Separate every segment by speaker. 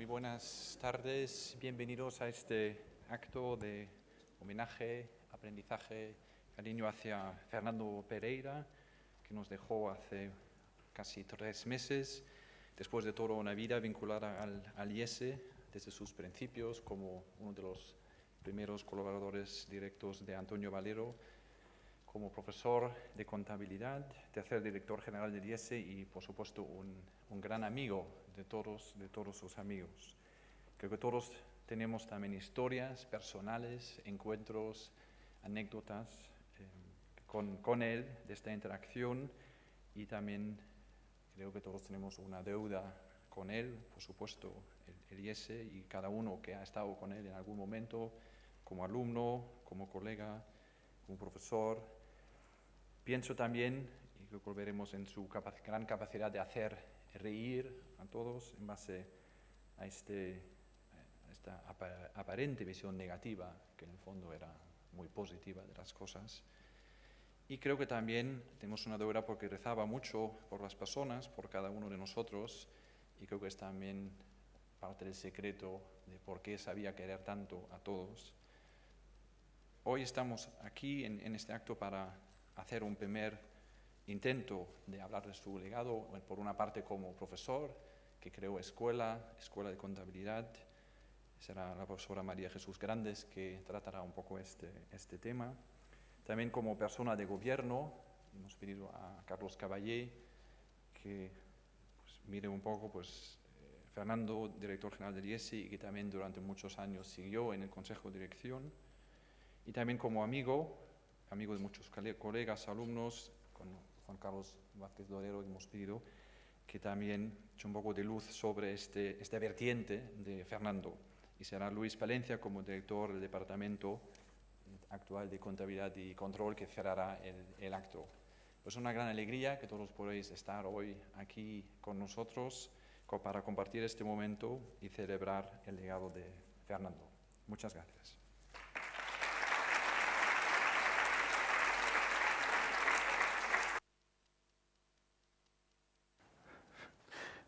Speaker 1: Muy buenas tardes, bienvenidos a este acto de homenaje, aprendizaje, cariño hacia Fernando Pereira, que nos dejó hace casi 3 meses, después de toda una vida vinculada al IESE, desde sus principios como uno de los primeros colaboradores directos de Antonio Valero, como profesor de contabilidad, tercer director general del IESE y, por supuesto, un gran amigo de todos sus amigos. Creo que todos tenemos también historias personales, encuentros, anécdotas con él de esta interacción, y también creo que todos tenemos una deuda con él, por supuesto, el IESE y cada uno que ha estado con él en algún momento, como alumno, como colega, como profesor. Pienso también, y creo que veremos en su gran capacidad de hacer reír a todos en base a esta aparente visión negativa, que en el fondo era muy positiva de las cosas. Y creo que también tenemos una deuda porque rezaba mucho por las personas, por cada uno de nosotros, y creo que es también parte del secreto de por qué sabía querer tanto a todos. Hoy estamos aquí en este acto para hacer un primer intento de hablar de su legado, por una parte como profesor, que creó escuela de contabilidad. Será la profesora María Jesús Grandes que tratará un poco este tema. También como persona de gobierno, hemos pedido a Carlos Caballé que mire un poco Fernando, director general del IESE, y que también durante muchos años siguió en el Consejo de Dirección. Y también como amigo de muchos colegas, alumnos, con Juan Carlos Vázquez Dorero hemos pedido que también eche un poco de luz sobre esta vertiente de Fernando. Y será Luis Palencia como director del Departamento actual de Contabilidad y Control que cerrará el acto. Es una gran alegría que todos podáis estar hoy aquí con nosotros para compartir este momento y celebrar el legado de Fernando. Muchas gracias.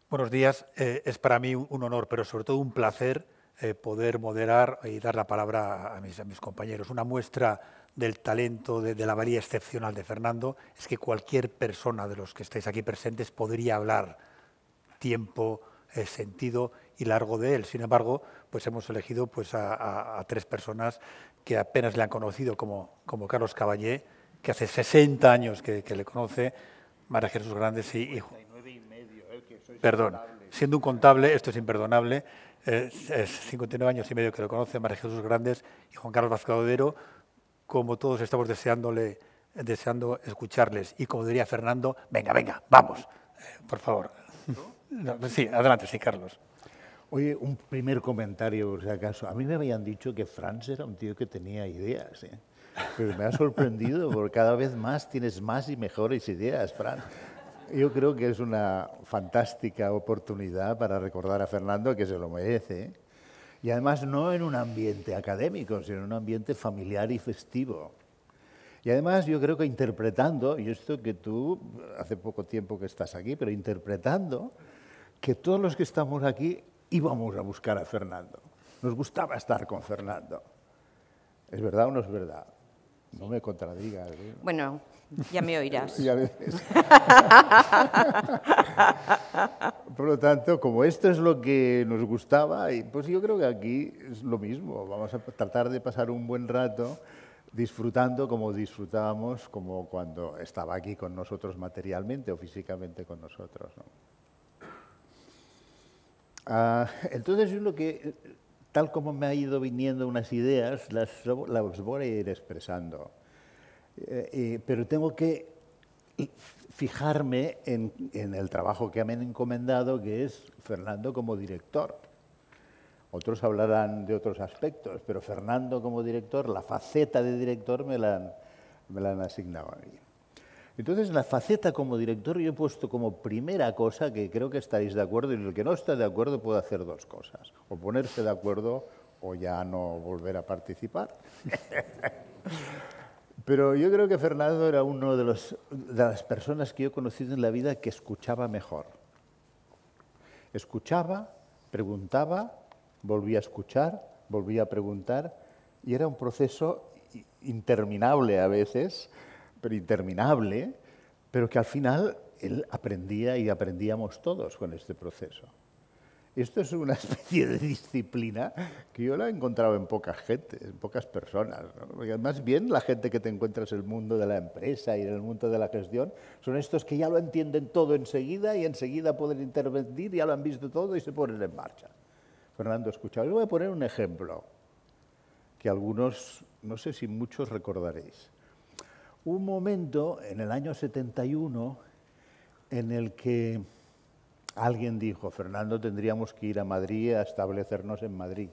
Speaker 2: Buenos días. Es para mí un honor, pero sobre todo un placer poder moderar y dar la palabra a mis compañeros. Una muestra del talento, de la valía excepcional de Fernando, es que cualquier persona de los que estáis aquí presentes podría hablar tiempo, sentido y largo de él. Sin embargo, pues hemos elegido a 3 personas que apenas le han conocido, como Carlos Caballé, que hace 60 años que le conoce, María Jesús Grandes y perdón, siendo un contable, esto es imperdonable, 59 años y medio que lo conoce, María Jesús Grandes y Juan Carlos Vázquez Dorero, como todos estamos deseando escucharles. Y como diría Fernando, venga, vamos, por favor. No, sí, adelante, sí, Carlos.
Speaker 3: Oye, un primer comentario, por si acaso. A mí me habían dicho que Franz era un tío que tenía ideas, ¿eh? Pero me ha sorprendido, porque cada vez más tienes más y mejores ideas, Franz. Yo creo que es una fantástica oportunidad para recordar a Fernando, que se lo merece, ¿eh? Y además no en un ambiente académico, sino en un ambiente familiar y festivo. Y además yo creo que interpretando, y esto que tú, hace poco tiempo que estás aquí, pero interpretando que todos los que estamos aquí íbamos a buscar a Fernando. Nos gustaba estar con Fernando. ¿Es verdad o no es verdad? No me contradigas, ¿eh?
Speaker 4: Bueno, ya me oirás.
Speaker 3: Ya ves. Por lo tanto, como esto es lo que nos gustaba, pues yo creo que aquí es lo mismo. Vamos a tratar de pasar un buen rato disfrutando como disfrutábamos como cuando estaba aquí con nosotros materialmente o físicamente con nosotros, ¿no? Entonces yo lo que, tal como me ha ido viniendo unas ideas, las voy a ir expresando. Pero tengo que fijarme en el trabajo que me han encomendado, que es Fernando como director. Otros hablarán de otros aspectos, pero Fernando como director, la faceta de director me la han asignado a mí. Entonces, la faceta como director yo he puesto como primera cosa, que creo que estaréis de acuerdo, y el que no está de acuerdo puede hacer 2 cosas, o ponerse de acuerdo o ya no volver a participar. Pero yo creo que Fernando era uno de las personas que yo he conocido en la vida que escuchaba mejor. Escuchaba, preguntaba, volvía a escuchar, volvía a preguntar, y era un proceso interminable a veces, pero interminable, pero que al final él aprendía y aprendíamos todos con este proceso. Esto es una especie de disciplina que yo la he encontrado en poca gente, en pocas personas, ¿no? Porque más bien la gente que te encuentras en el mundo de la empresa y en el mundo de la gestión son estos que ya lo entienden todo enseguida y enseguida pueden intervenir, ya lo han visto todo y se ponen en marcha. Fernando, escucha, les voy a poner un ejemplo que algunos, no sé si muchos recordaréis. Un momento en el año 71 en el que alguien dijo, Fernando, tendríamos que ir a Madrid a establecernos en Madrid.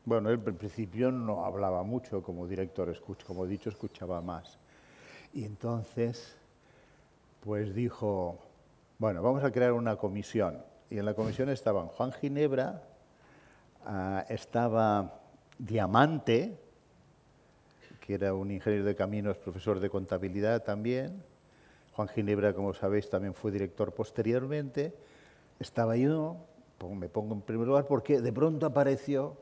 Speaker 3: Bueno, él al principio no hablaba mucho como director, como he dicho, escuchaba más. Y entonces, pues dijo, bueno, vamos a crear una comisión. Y en la comisión estaban Juan Ginebra, estaba Diamante, que era un ingeniero de caminos, profesor de contabilidad también. Juan Ginebra, como sabéis, también fue director posteriormente. Estaba yo, me pongo en primer lugar, porque de pronto apareció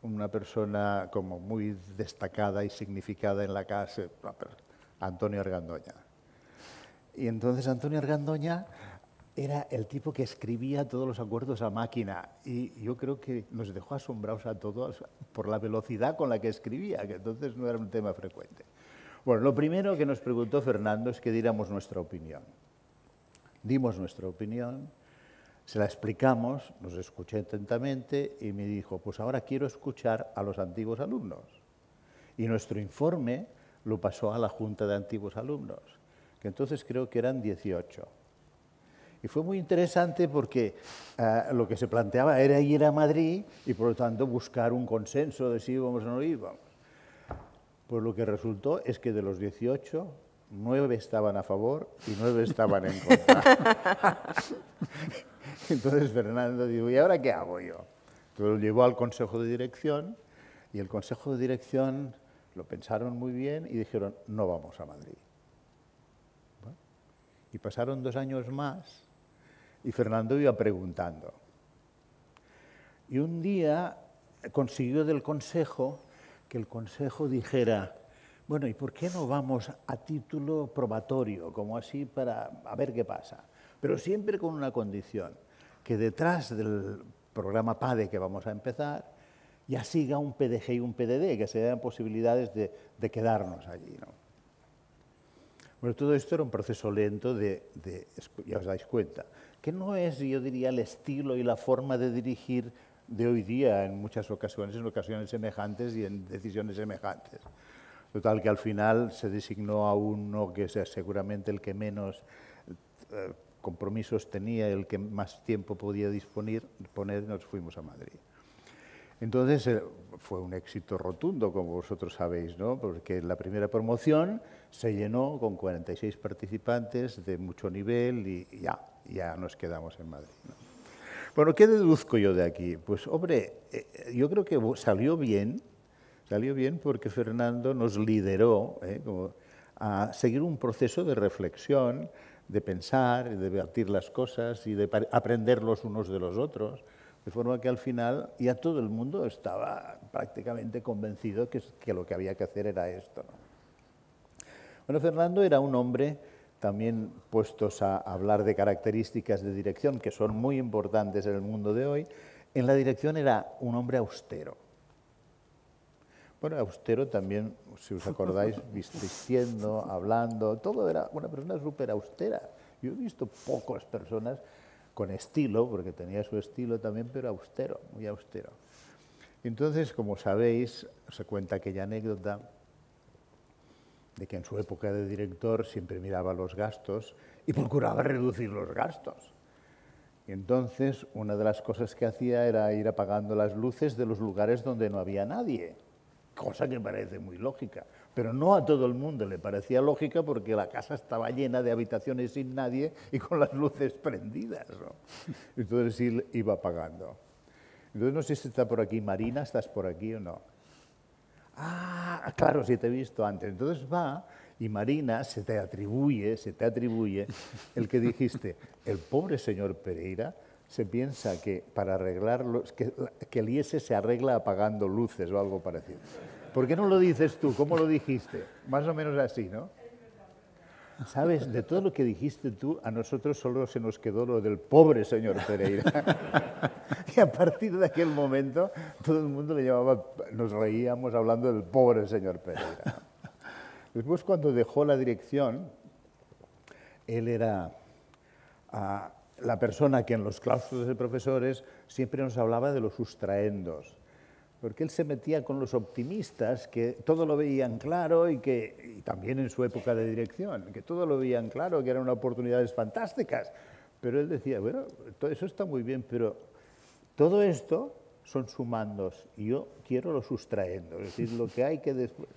Speaker 3: una persona como muy destacada y significada en la casa, Antonio Argandoña. Y entonces Antonio Argandoña era el tipo que escribía todos los acuerdos a máquina y yo creo que nos dejó asombrados a todos por la velocidad con la que escribía, que entonces no era un tema frecuente. Bueno, lo primero que nos preguntó Fernando es que diéramos nuestra opinión. Dimos nuestra opinión, se la explicamos, nos escuché atentamente y me dijo, pues ahora quiero escuchar a los antiguos alumnos. Y nuestro informe lo pasó a la Junta de Antiguos Alumnos, que entonces creo que eran 18. Y fue muy interesante porque lo que se planteaba era ir a Madrid y por lo tanto buscar un consenso de si íbamos o no íbamos. Pues lo que resultó es que de los 18, 9 estaban a favor y 9 estaban en contra. Entonces Fernando dijo, ¿y ahora qué hago yo? Entonces lo llevó al Consejo de Dirección y el Consejo de Dirección lo pensaron muy bien y dijeron, no vamos a Madrid. Bueno, y pasaron 2 años más y Fernando iba preguntando. Y un día consiguió del Consejo que el Consejo dijera, bueno, ¿y por qué no vamos a título probatorio, como así para a ver qué pasa? Pero siempre con una condición, que detrás del programa PADE que vamos a empezar, ya siga un PDG y un PDD, que se den posibilidades de quedarnos allí, ¿no? Bueno, todo esto era un proceso lento ya os dais cuenta, que no es, yo diría, el estilo y la forma de dirigir de hoy día en muchas ocasiones, en ocasiones semejantes y en decisiones semejantes. Total que al final se designó a uno que es seguramente el que menos compromisos tenía, el que más tiempo podía poner, nos fuimos a Madrid. Entonces fue un éxito rotundo, como vosotros sabéis, ¿no? Porque la primera promoción se llenó con 46 participantes de mucho nivel y ya nos quedamos en Madrid, ¿no? Bueno, ¿qué deduzco yo de aquí? Pues, hombre, yo creo que salió bien porque Fernando nos lideró a seguir un proceso de reflexión, de pensar, de debatir las cosas y de aprender los unos de los otros, de forma que al final ya todo el mundo estaba prácticamente convencido que lo que había que hacer era esto, ¿no? Bueno, Fernando era un hombre también puestos a hablar de características de dirección que son muy importantes en el mundo de hoy. En la dirección era un hombre austero. Bueno, austero también, si os acordáis, vistiendo, hablando, todo era una persona súper austera. Yo he visto pocas personas con estilo, porque tenía su estilo también, pero austero, muy austero. Entonces, como sabéis, se cuenta aquella anécdota de que en su época de director siempre miraba los gastos y procuraba reducir los gastos. Y entonces, una de las cosas que hacía era ir apagando las luces de los lugares donde no había nadie, cosa que parece muy lógica, pero no a todo el mundo le parecía lógica porque la casa estaba llena de habitaciones sin nadie y con las luces prendidas, ¿no? Entonces él iba apagando. Entonces no sé si está por aquí Marina, ¿estás por aquí o no? Ah, claro, sí te he visto antes. Entonces va y Marina se te atribuye el que dijiste, el pobre señor Pereira se piensa que para arreglarlo, que el IES se arregla apagando luces o algo parecido. ¿Por qué no lo dices tú? ¿Cómo lo dijiste? Más o menos así, ¿no? ¿Sabes? De todo lo que dijiste tú, a nosotros solo se nos quedó lo del pobre señor Pereira. Y a partir de aquel momento, todo el mundo le llamaba, nos reíamos hablando del pobre señor Pereira. Después, cuando dejó la dirección, él era la persona que en los claustros de profesores siempre nos hablaba de los sustraendos. Porque él se metía con los optimistas, que todo lo veían claro y también en su época de dirección, que todo lo veían claro, que eran oportunidades fantásticas. Pero él decía, bueno, todo eso está muy bien, pero todo esto son sumandos y yo quiero los sustraendos, es decir, lo que hay que después.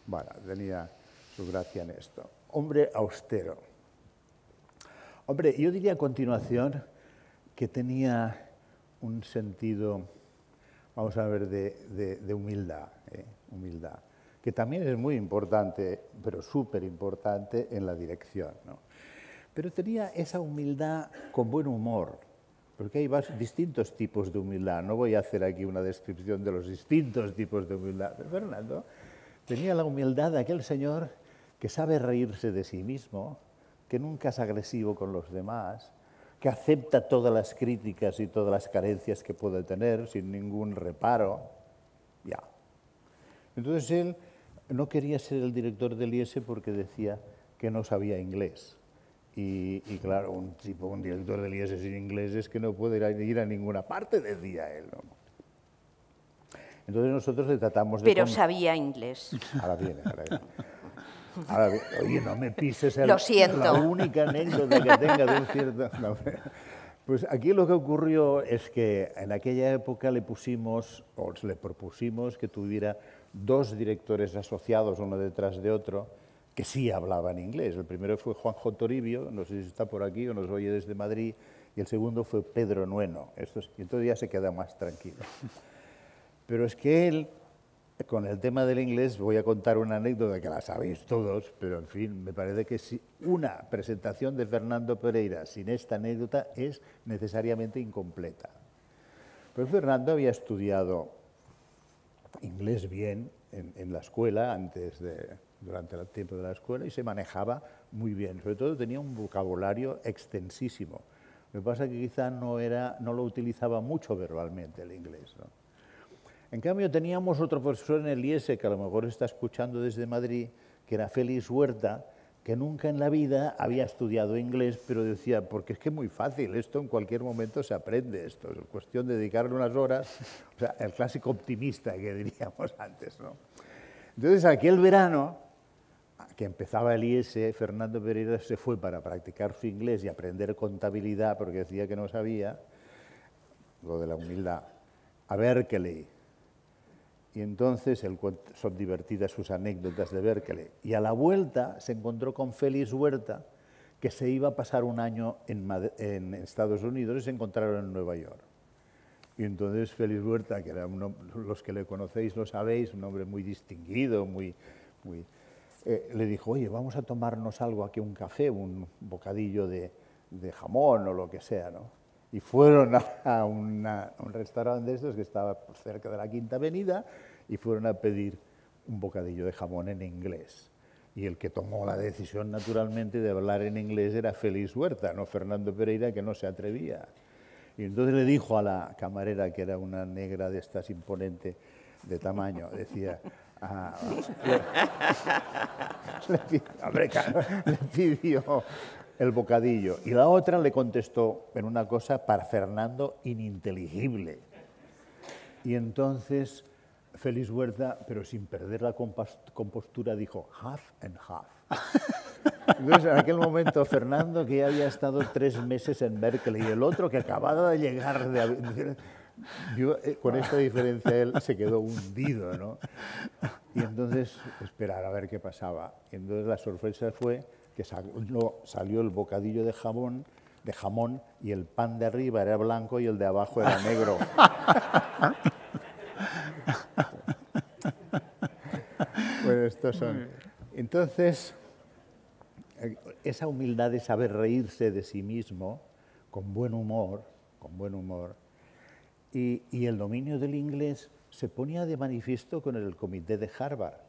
Speaker 3: Bueno, tenía su gracia en esto. Hombre austero. Hombre, yo diría a continuación que tenía un sentido, vamos a ver, de humildad, humildad, que también es muy importante, pero súper importante en la dirección, ¿no? Pero tenía esa humildad con buen humor, porque hay distintos tipos de humildad. No voy a hacer aquí una descripción de los distintos tipos de humildad, pero Fernando tenía la humildad de aquel señor que sabe reírse de sí mismo, que nunca es agresivo con los demás, que acepta todas las críticas y todas las carencias que puede tener sin ningún reparo. Ya. Entonces él no quería ser el director del IES porque decía que no sabía inglés. Y claro, un director del IES sin inglés es que no puede ir a ninguna parte, decía él, ¿no? Entonces nosotros le tratamos de...
Speaker 4: Pero sabía inglés.
Speaker 3: Ahora viene, ahora viene. Ahora, oye, no me pises
Speaker 4: Lo siento.
Speaker 3: La única anécdota que tenga de un cierto... No, pues aquí lo que ocurrió es que en aquella época le propusimos que tuviera 2 directores asociados uno detrás de otro que sí hablaban inglés. El primero fue Juanjo Toribio, no sé si está por aquí o nos oye desde Madrid, y el segundo fue Pedro Nueno. Y entonces ya se queda más tranquilo. Pero es que él... Con el tema del inglés voy a contar una anécdota que la sabéis todos, pero en fin, me parece que si una presentación de Fernando Pereira sin esta anécdota es necesariamente incompleta. Pues Fernando había estudiado inglés bien en la escuela, durante el tiempo de la escuela, y se manejaba muy bien. Sobre todo tenía un vocabulario extensísimo. Lo que pasa es que quizá no lo utilizaba mucho verbalmente el inglés, ¿no? En cambio, teníamos otro profesor en el IES, que a lo mejor está escuchando desde Madrid, que era Félix Huerta, que nunca en la vida había estudiado inglés, pero decía, porque es que es muy fácil, esto en cualquier momento se aprende, esto es cuestión de dedicarle unas horas, o sea, el clásico optimista que diríamos antes, ¿no? Entonces, aquel verano, que empezaba el IES, Fernando Pereira se fue para practicar su inglés y aprender contabilidad, porque decía que no sabía, lo de la humildad, a Berkeley. Y entonces son divertidas sus anécdotas de Berkeley. Y a la vuelta se encontró con Félix Huerta, que se iba a pasar un año en Estados Unidos, y se encontraron en Nueva York. Y entonces Félix Huerta, que era los que le conocéis lo sabéis, un hombre muy distinguido, le dijo, oye, vamos a tomarnos algo aquí, un café, un bocadillo de jamón o lo que sea, ¿no? Y fueron a un restaurante de estos que estaba cerca de la Quinta Avenida y fueron a pedir un bocadillo de jamón en inglés. Y el que tomó la decisión, naturalmente, de hablar en inglés era Félix Huerta, no Fernando Pereira, que no se atrevía. Y entonces le dijo a la camarera, que era una negra de estas imponente de tamaño, decía... le pidió el bocadillo. Y la otra le contestó en una cosa para Fernando ininteligible. Y entonces Félix Huerta, pero sin perder la compostura, dijo half and half. Entonces en aquel momento Fernando, que ya había estado 3 meses en Berkeley, y el otro que acababa de llegar con esta diferencia él se quedó hundido, ¿no? Y entonces esperar a ver qué pasaba. Y entonces la sorpresa fue que salió el bocadillo de jamón y el pan de arriba era blanco y el de abajo era negro. Bueno, estos son... Entonces, esa humildad de saber reírse de sí mismo, con buen humor, con buen humor. Y el dominio del inglés se ponía de manifiesto con el comité de Harvard.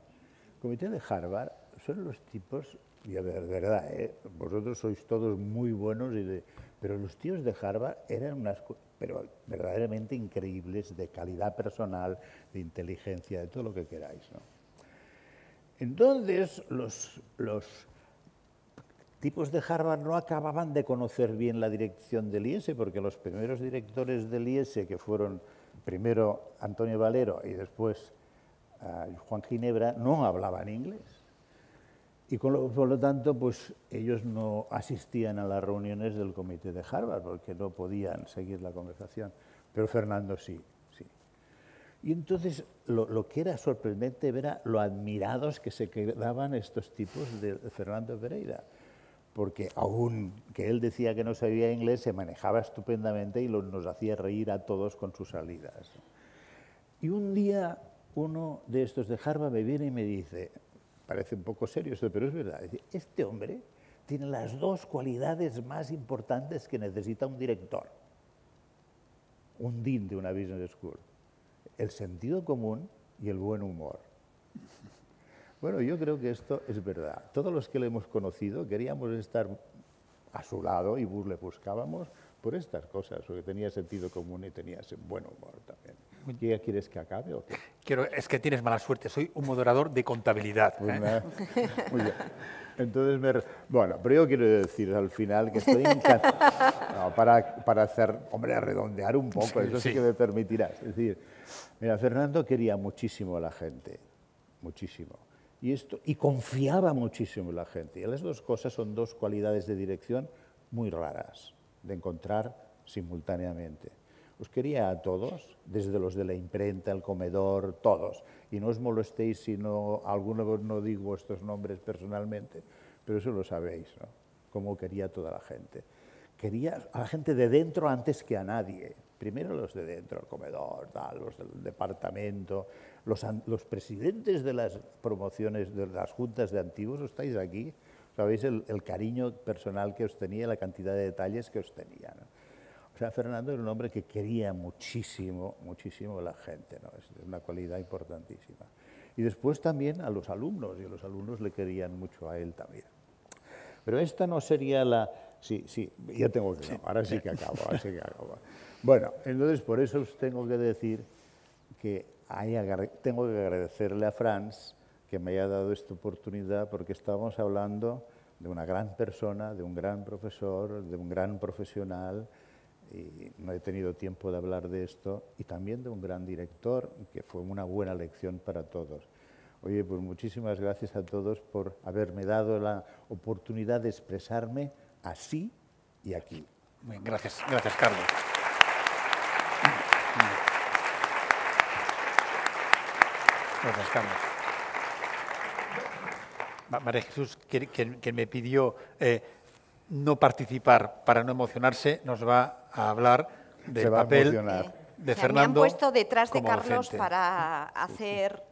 Speaker 3: El comité de Harvard son los tipos, y de verdad, vosotros sois todos muy buenos, pero los tíos de Harvard eran pero verdaderamente increíbles, de calidad personal, de inteligencia, de todo lo que queráis, ¿no? Entonces, los tipos de Harvard no acababan de conocer bien la dirección del IES, porque los primeros directores del IES, que fueron primero Antonio Valero y después Juan Ginebra, no hablaban inglés. Y por lo tanto, pues ellos no asistían a las reuniones del comité de Harvard porque no podían seguir la conversación, pero Fernando sí. Y entonces lo que era sorprendente era lo admirados que se quedaban estos tipos de Fernando Pereira, porque aún que él decía que no sabía inglés, se manejaba estupendamente y nos hacía reír a todos con sus salidas. Y un día uno de estos de Harvard me viene y me dice, parece un poco serio esto, pero es verdad, este hombre tiene las dos cualidades más importantes que necesita un director, un dean de una business school: el sentido común y el buen humor. Bueno, yo creo que esto es verdad. Todos los que le hemos conocido queríamos estar a su lado y le buscábamos por estas cosas, porque tenía sentido común y tenía ese buen humor también. ¿Ya quieres que acabe o qué?
Speaker 2: Es que tienes mala suerte, soy un moderador de contabilidad.
Speaker 3: Muy bien. Entonces, bueno, pero yo quiero decir al final que estoy encantado, no, para hacer, hombre, redondear un poco, eso sí que me permitirás. Es decir, mira, Fernando quería muchísimo a la gente, muchísimo, y confiaba muchísimo en la gente. Y las dos cosas son dos cualidades de dirección muy raras de encontrar simultáneamente. Os quería a todos, desde los de la imprenta, el comedor, todos. Y no os molestéis si alguno no digo vuestros nombres personalmente, pero eso lo sabéis, ¿no? Cómo quería a toda la gente. Quería a la gente de dentro antes que a nadie. Primero los de dentro, el comedor, los del departamento, los presidentes de las promociones, de las juntas de antiguos, estáis aquí, sabéis el cariño personal que os tenía, la cantidad de detalles que os tenía, ¿no? O sea, Fernando era un hombre que quería muchísimo, muchísimo a la gente, ¿no? Es una cualidad importantísima. Y después también a los alumnos, y los alumnos le querían mucho a él también. Pero esta no sería la... Sí, ya tengo que... No, ahora sí que acabo, Bueno, entonces por eso os tengo que decir que tengo que agradecerle a Franz que me haya dado esta oportunidad, porque estábamos hablando de una gran persona, de un gran profesor, de un gran profesional, y no he tenido tiempo de hablar de esto, y también de un gran director, que fue una buena lección para todos. Oye, pues muchísimas gracias a todos por haberme dado la oportunidad de expresarme así y aquí.
Speaker 2: Muy bien, gracias Carlos. Gracias, Carlos. María Jesús, que me pidió no participar para no emocionarse, nos va a hablar del papel de Fernando.
Speaker 4: Me han puesto detrás de Carlos
Speaker 2: docente.
Speaker 4: para hacer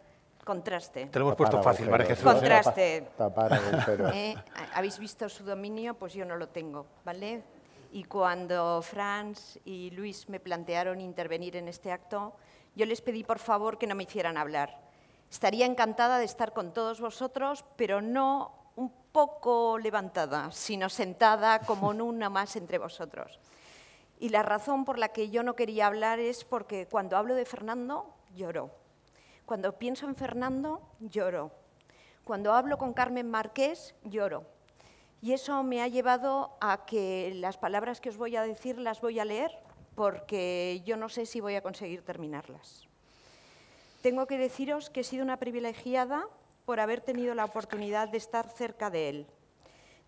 Speaker 4: contraste.
Speaker 2: Te lo hemos puesto fácil, María Jesús.
Speaker 4: Contraste.
Speaker 3: Tapar agujeros.
Speaker 4: Habéis visto su dominio, pues yo no lo tengo, ¿vale? Y cuando Franz y Luis me plantearon intervenir en este acto, yo les pedí por favor que no me hicieran hablar. Estaría encantada de estar con todos vosotros, pero no un poco levantada, sino sentada como en una más entre vosotros. Y la razón por la que yo no quería hablar es porque cuando hablo de Fernando, lloro. Cuando pienso en Fernando, lloro. Cuando hablo con Carmen Marqués, lloro. Y eso me ha llevado a que las palabras que os voy a decir las voy a leer, porque yo no sé si voy a conseguir terminarlas. Tengo que deciros que he sido una privilegiada por haber tenido la oportunidad de estar cerca de él.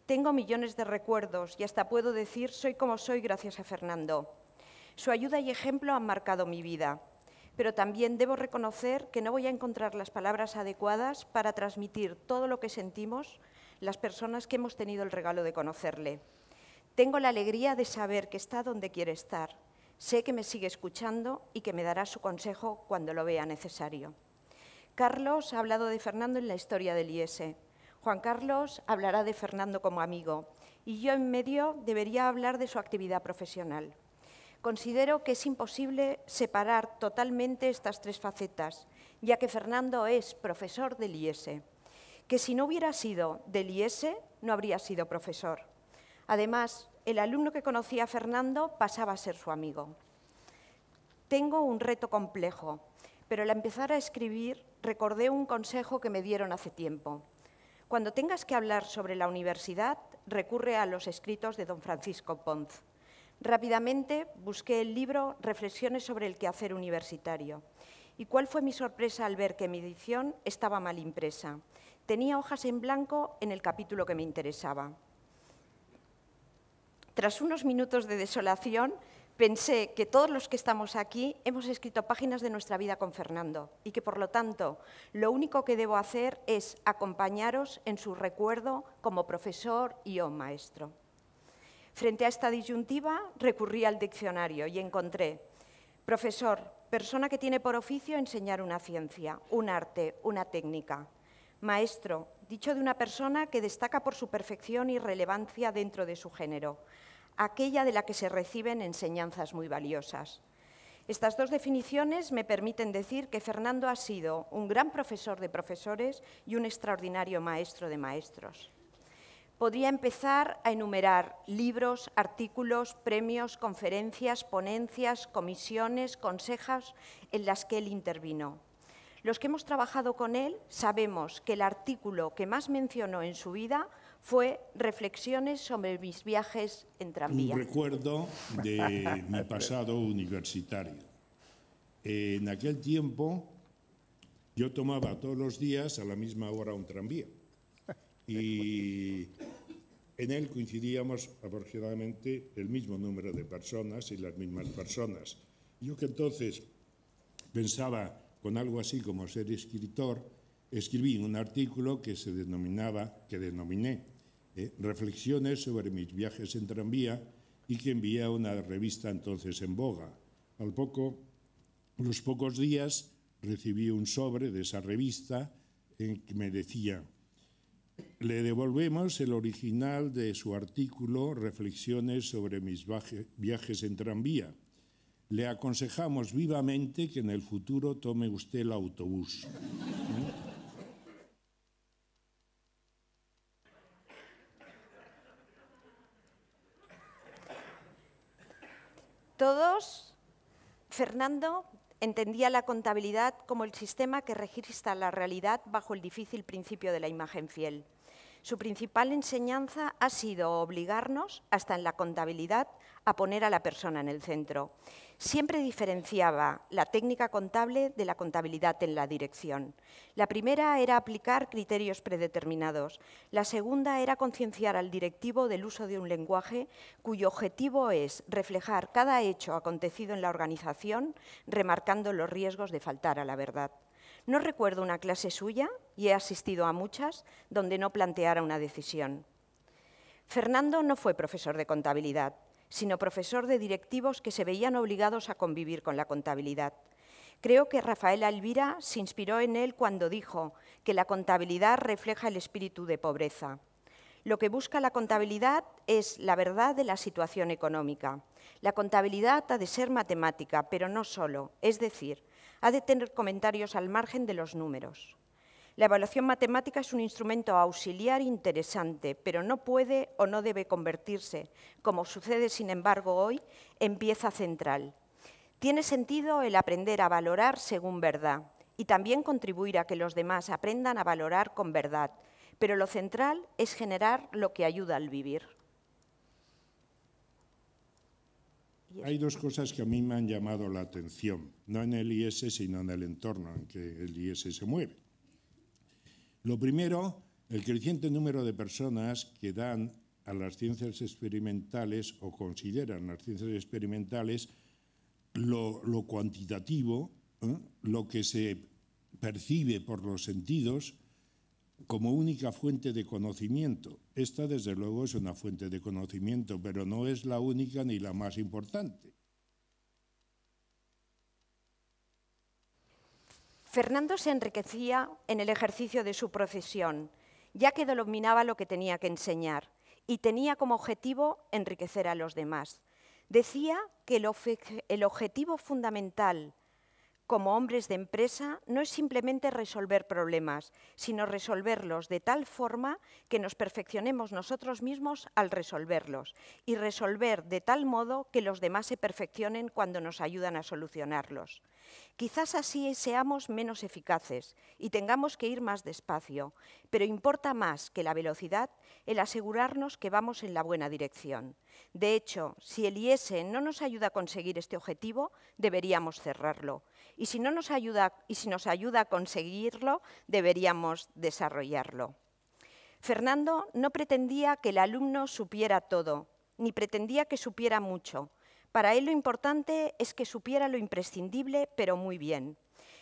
Speaker 4: Tengo millones de recuerdos y hasta puedo decir soy como soy gracias a Fernando. Su ayuda y ejemplo han marcado mi vida, pero también debo reconocer que no voy a encontrar las palabras adecuadas para transmitir todo lo que sentimos las personas que hemos tenido el regalo de conocerle. Tengo la alegría de saber que está donde quiere estar. Sé que me sigue escuchando y que me dará su consejo cuando lo vea necesario. Carlos ha hablado de Fernando en la historia del IES. Juan Carlos hablará de Fernando como amigo y yo en medio debería hablar de su actividad profesional. Considero que es imposible separar totalmente estas tres facetas, ya que Fernando es profesor del IES, que si no hubiera sido del IES no habría sido profesor. Además, el alumno que conocía a Fernando pasaba a ser su amigo. Tengo un reto complejo, pero al empezar a escribir recordé un consejo que me dieron hace tiempo. Cuando tengas que hablar sobre la universidad, recurre a los escritos de don Francisco Ponz. Rápidamente busqué el libro Reflexiones sobre el quehacer universitario. ¿Y cuál fue mi sorpresa al ver que mi edición estaba mal impresa? Tenía hojas en blanco en el capítulo que me interesaba. Tras unos minutos de desolación, pensé que todos los que estamos aquí hemos escrito páginas de nuestra vida con Fernando y que, por lo tanto, lo único que debo hacer es acompañaros en su recuerdo como profesor y o maestro. Frente a esta disyuntiva, recurrí al diccionario y encontré: profesor, persona que tiene por oficio enseñar una ciencia, un arte, una técnica. Maestro, dicho de una persona que destaca por su perfección y relevancia dentro de su género, aquella de la que se reciben enseñanzas muy valiosas. Estas dos definiciones me permiten decir que Fernando ha sido un gran profesor de profesores y un extraordinario maestro de maestros. Podría empezar a enumerar libros, artículos, premios, conferencias, ponencias, comisiones, consejos en las que él intervino. Los que hemos trabajado con él sabemos que el artículo que más mencionó en su vida fue Reflexiones sobre mis viajes en tranvía.
Speaker 5: Un recuerdo de mi pasado universitario. En aquel tiempo yo tomaba todos los días a la misma hora un tranvía y en él coincidíamos aproximadamente el mismo número de personas y las mismas personas. Yo que entonces pensaba con algo así como ser escritor, escribí un artículo que denominé Reflexiones sobre mis viajes en tranvía y que envié a una revista entonces en boga. A los pocos días recibí un sobre de esa revista en que me decía: le devolvemos el original de su artículo Reflexiones sobre mis viajes en tranvía. Le aconsejamos vivamente que en el futuro tome usted el autobús.
Speaker 4: Todos, Fernando entendía la contabilidad como el sistema que registra la realidad bajo el difícil principio de la imagen fiel. Su principal enseñanza ha sido obligarnos, hasta en la contabilidad, a poner a la persona en el centro. Siempre diferenciaba la técnica contable de la contabilidad en la dirección. La primera era aplicar criterios predeterminados. La segunda era concienciar al directivo del uso de un lenguaje cuyo objetivo es reflejar cada hecho acontecido en la organización, remarcando los riesgos de faltar a la verdad. No recuerdo una clase suya, y he asistido a muchas, donde no planteara una decisión. Fernando no fue profesor de contabilidad, sino profesor de directivos que se veían obligados a convivir con la contabilidad. Creo que Rafael Alvira se inspiró en él cuando dijo que la contabilidad refleja el espíritu de pobreza. Lo que busca la contabilidad es la verdad de la situación económica. La contabilidad ha de ser matemática, pero no solo, es decir, ha de tener comentarios al margen de los números. La evaluación matemática es un instrumento auxiliar interesante, pero no puede o no debe convertirse, como sucede sin embargo hoy, en pieza central. Tiene sentido el aprender a valorar según verdad y también contribuir a que los demás aprendan a valorar con verdad, pero lo central es generar lo que ayuda al vivir.
Speaker 5: Hay dos cosas que a mí me han llamado la atención, no en el IES, sino en el entorno en que el IES se mueve. Lo primero, el creciente número de personas que dan a las ciencias experimentales o consideran las ciencias experimentales lo cuantitativo, lo que se percibe por los sentidos como única fuente de conocimiento. Esta, desde luego, es una fuente de conocimiento, pero no es la única ni la más importante.
Speaker 4: Fernando se enriquecía en el ejercicio de su profesión, ya que dominaba lo que tenía que enseñar y tenía como objetivo enriquecer a los demás. Decía que el objetivo fundamental como hombres de empresa no es simplemente resolver problemas, sino resolverlos de tal forma que nos perfeccionemos nosotros mismos al resolverlos y resolver de tal modo que los demás se perfeccionen cuando nos ayudan a solucionarlos. Quizás así seamos menos eficaces y tengamos que ir más despacio, pero importa más que la velocidad el asegurarnos que vamos en la buena dirección. De hecho, si el IES no nos ayuda a conseguir este objetivo, deberíamos cerrarlo. Y si nos ayuda a conseguirlo, deberíamos desarrollarlo. Fernando no pretendía que el alumno supiera todo, ni pretendía que supiera mucho. Para él lo importante es que supiera lo imprescindible, pero muy bien.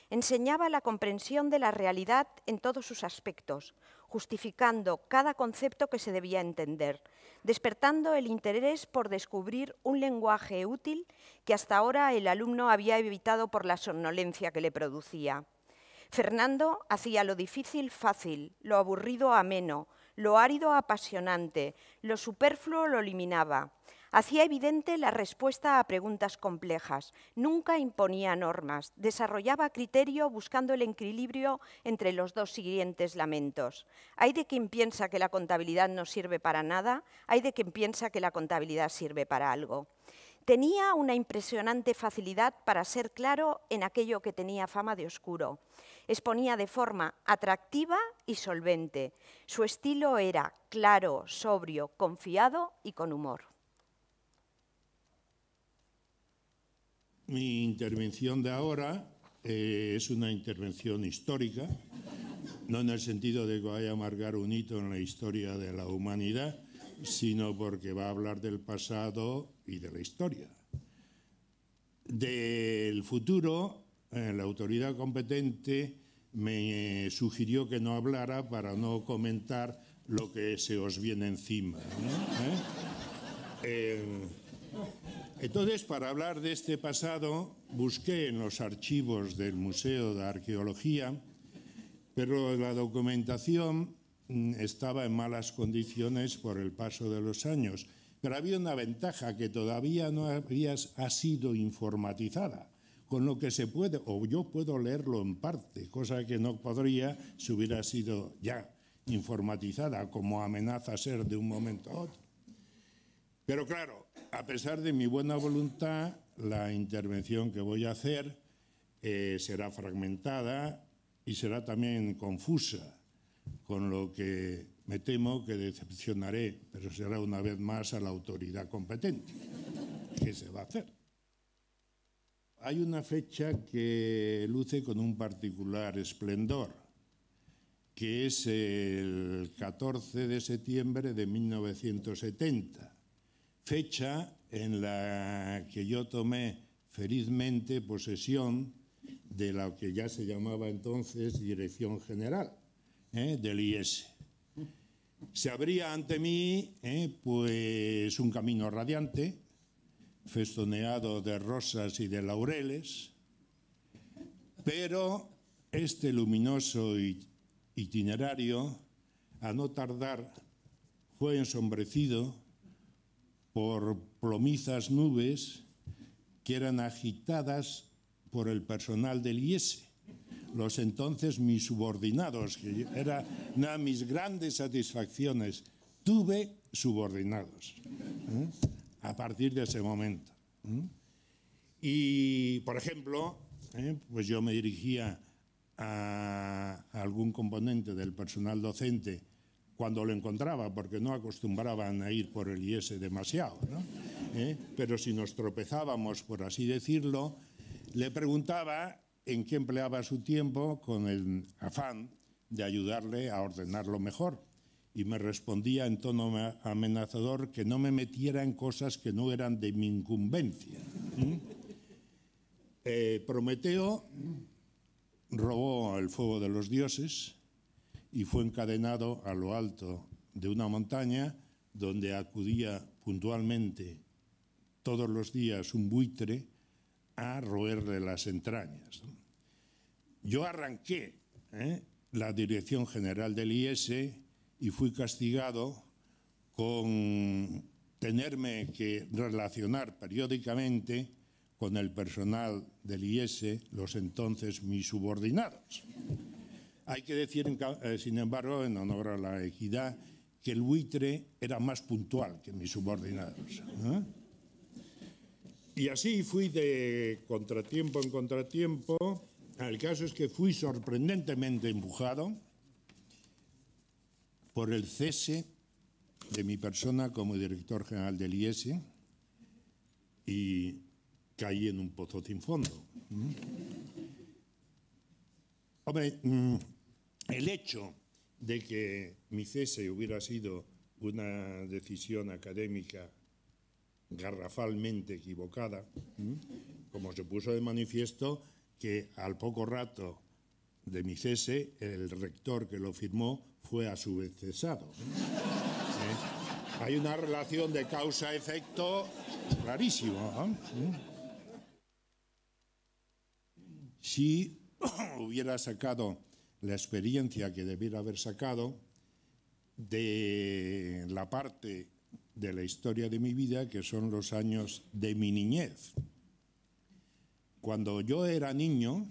Speaker 4: Enseñaba la comprensión de la realidad en todos sus aspectos, justificando cada concepto que se debía entender, despertando el interés por descubrir un lenguaje útil que hasta ahora el alumno había evitado por la somnolencia que le producía. Fernando hacía lo difícil fácil, lo aburrido ameno, lo árido apasionante, lo superfluo lo eliminaba. Hacía evidente la respuesta a preguntas complejas, nunca imponía normas, desarrollaba criterio buscando el equilibrio entre los dos siguientes lamentos. Hay de quien piensa que la contabilidad no sirve para nada, hay de quien piensa que la contabilidad sirve para algo. Tenía una impresionante facilidad para ser claro en aquello que tenía fama de oscuro. Exponía de forma atractiva y solvente. Su estilo era claro, sobrio, confiado y con humor.
Speaker 5: Mi intervención de ahora es una intervención histórica, no en el sentido de que vaya a marcar un hito en la historia de la humanidad, sino porque va a hablar del pasado y de la historia. Del futuro, la autoridad competente me sugirió que no hablara para no comentar lo que se os viene encima, ¿no? Entonces, para hablar de este pasado, busqué en los archivos del Museo de Arqueología, pero la documentación estaba en malas condiciones por el paso de los años. Pero había una ventaja, que todavía no ha sido informatizada, con lo que se puede, o yo puedo leerlo en parte, cosa que no podría si hubiera sido ya informatizada, como amenaza ser de un momento a otro. Pero claro, a pesar de mi buena voluntad, la intervención que voy a hacer será fragmentada y será también confusa, con lo que me temo que decepcionaré, pero será una vez más a la autoridad competente. ¿Qué se va a hacer? Hay una fecha que luce con un particular esplendor, que es el 14 de septiembre de 1970, fecha en la que yo tomé felizmente posesión de lo que ya se llamaba entonces Dirección General del IES. Se abría ante mí pues un camino radiante, festoneado de rosas y de laureles, pero este luminoso itinerario, a no tardar, fue ensombrecido por plomizas nubes que eran agitadas por el personal del IES, los entonces mis subordinados, que era una de mis grandes satisfacciones. Tuve subordinados a partir de ese momento. Y, por ejemplo, pues yo me dirigía a algún componente del personal docente cuando lo encontraba, porque no acostumbraban a ir por el IES demasiado, ¿no? Pero si nos tropezábamos, por así decirlo, le preguntaba en qué empleaba su tiempo, con el afán de ayudarle a ordenarlo mejor. Y me respondía en tono amenazador que no me metiera en cosas que no eran de mi incumbencia. Prometeo robó el fuego de los dioses y fue encadenado a lo alto de una montaña donde acudía puntualmente todos los días un buitre a roerle las entrañas. Yo arranqué la Dirección General del IES y fui castigado con tenerme que relacionar periódicamente con el personal del IES, los entonces mis subordinados. Hay que decir, sin embargo, en honor a la equidad, que el buitre era más puntual que mis subordinados. Y así fui de contratiempo en contratiempo. El caso es que fui sorprendentemente empujado por el cese de mi persona como director general del IES y caí en un pozo sin fondo. Hombre, el hecho de que mi cese hubiera sido una decisión académica garrafalmente equivocada, como se puso de manifiesto que al poco rato de mi cese el rector que lo firmó fue a su vez cesado. Hay una relación de causa-efecto clarísima. Si hubiera sacado la experiencia que debiera haber sacado de la parte de la historia de mi vida, que son los años de mi niñez. Cuando yo era niño,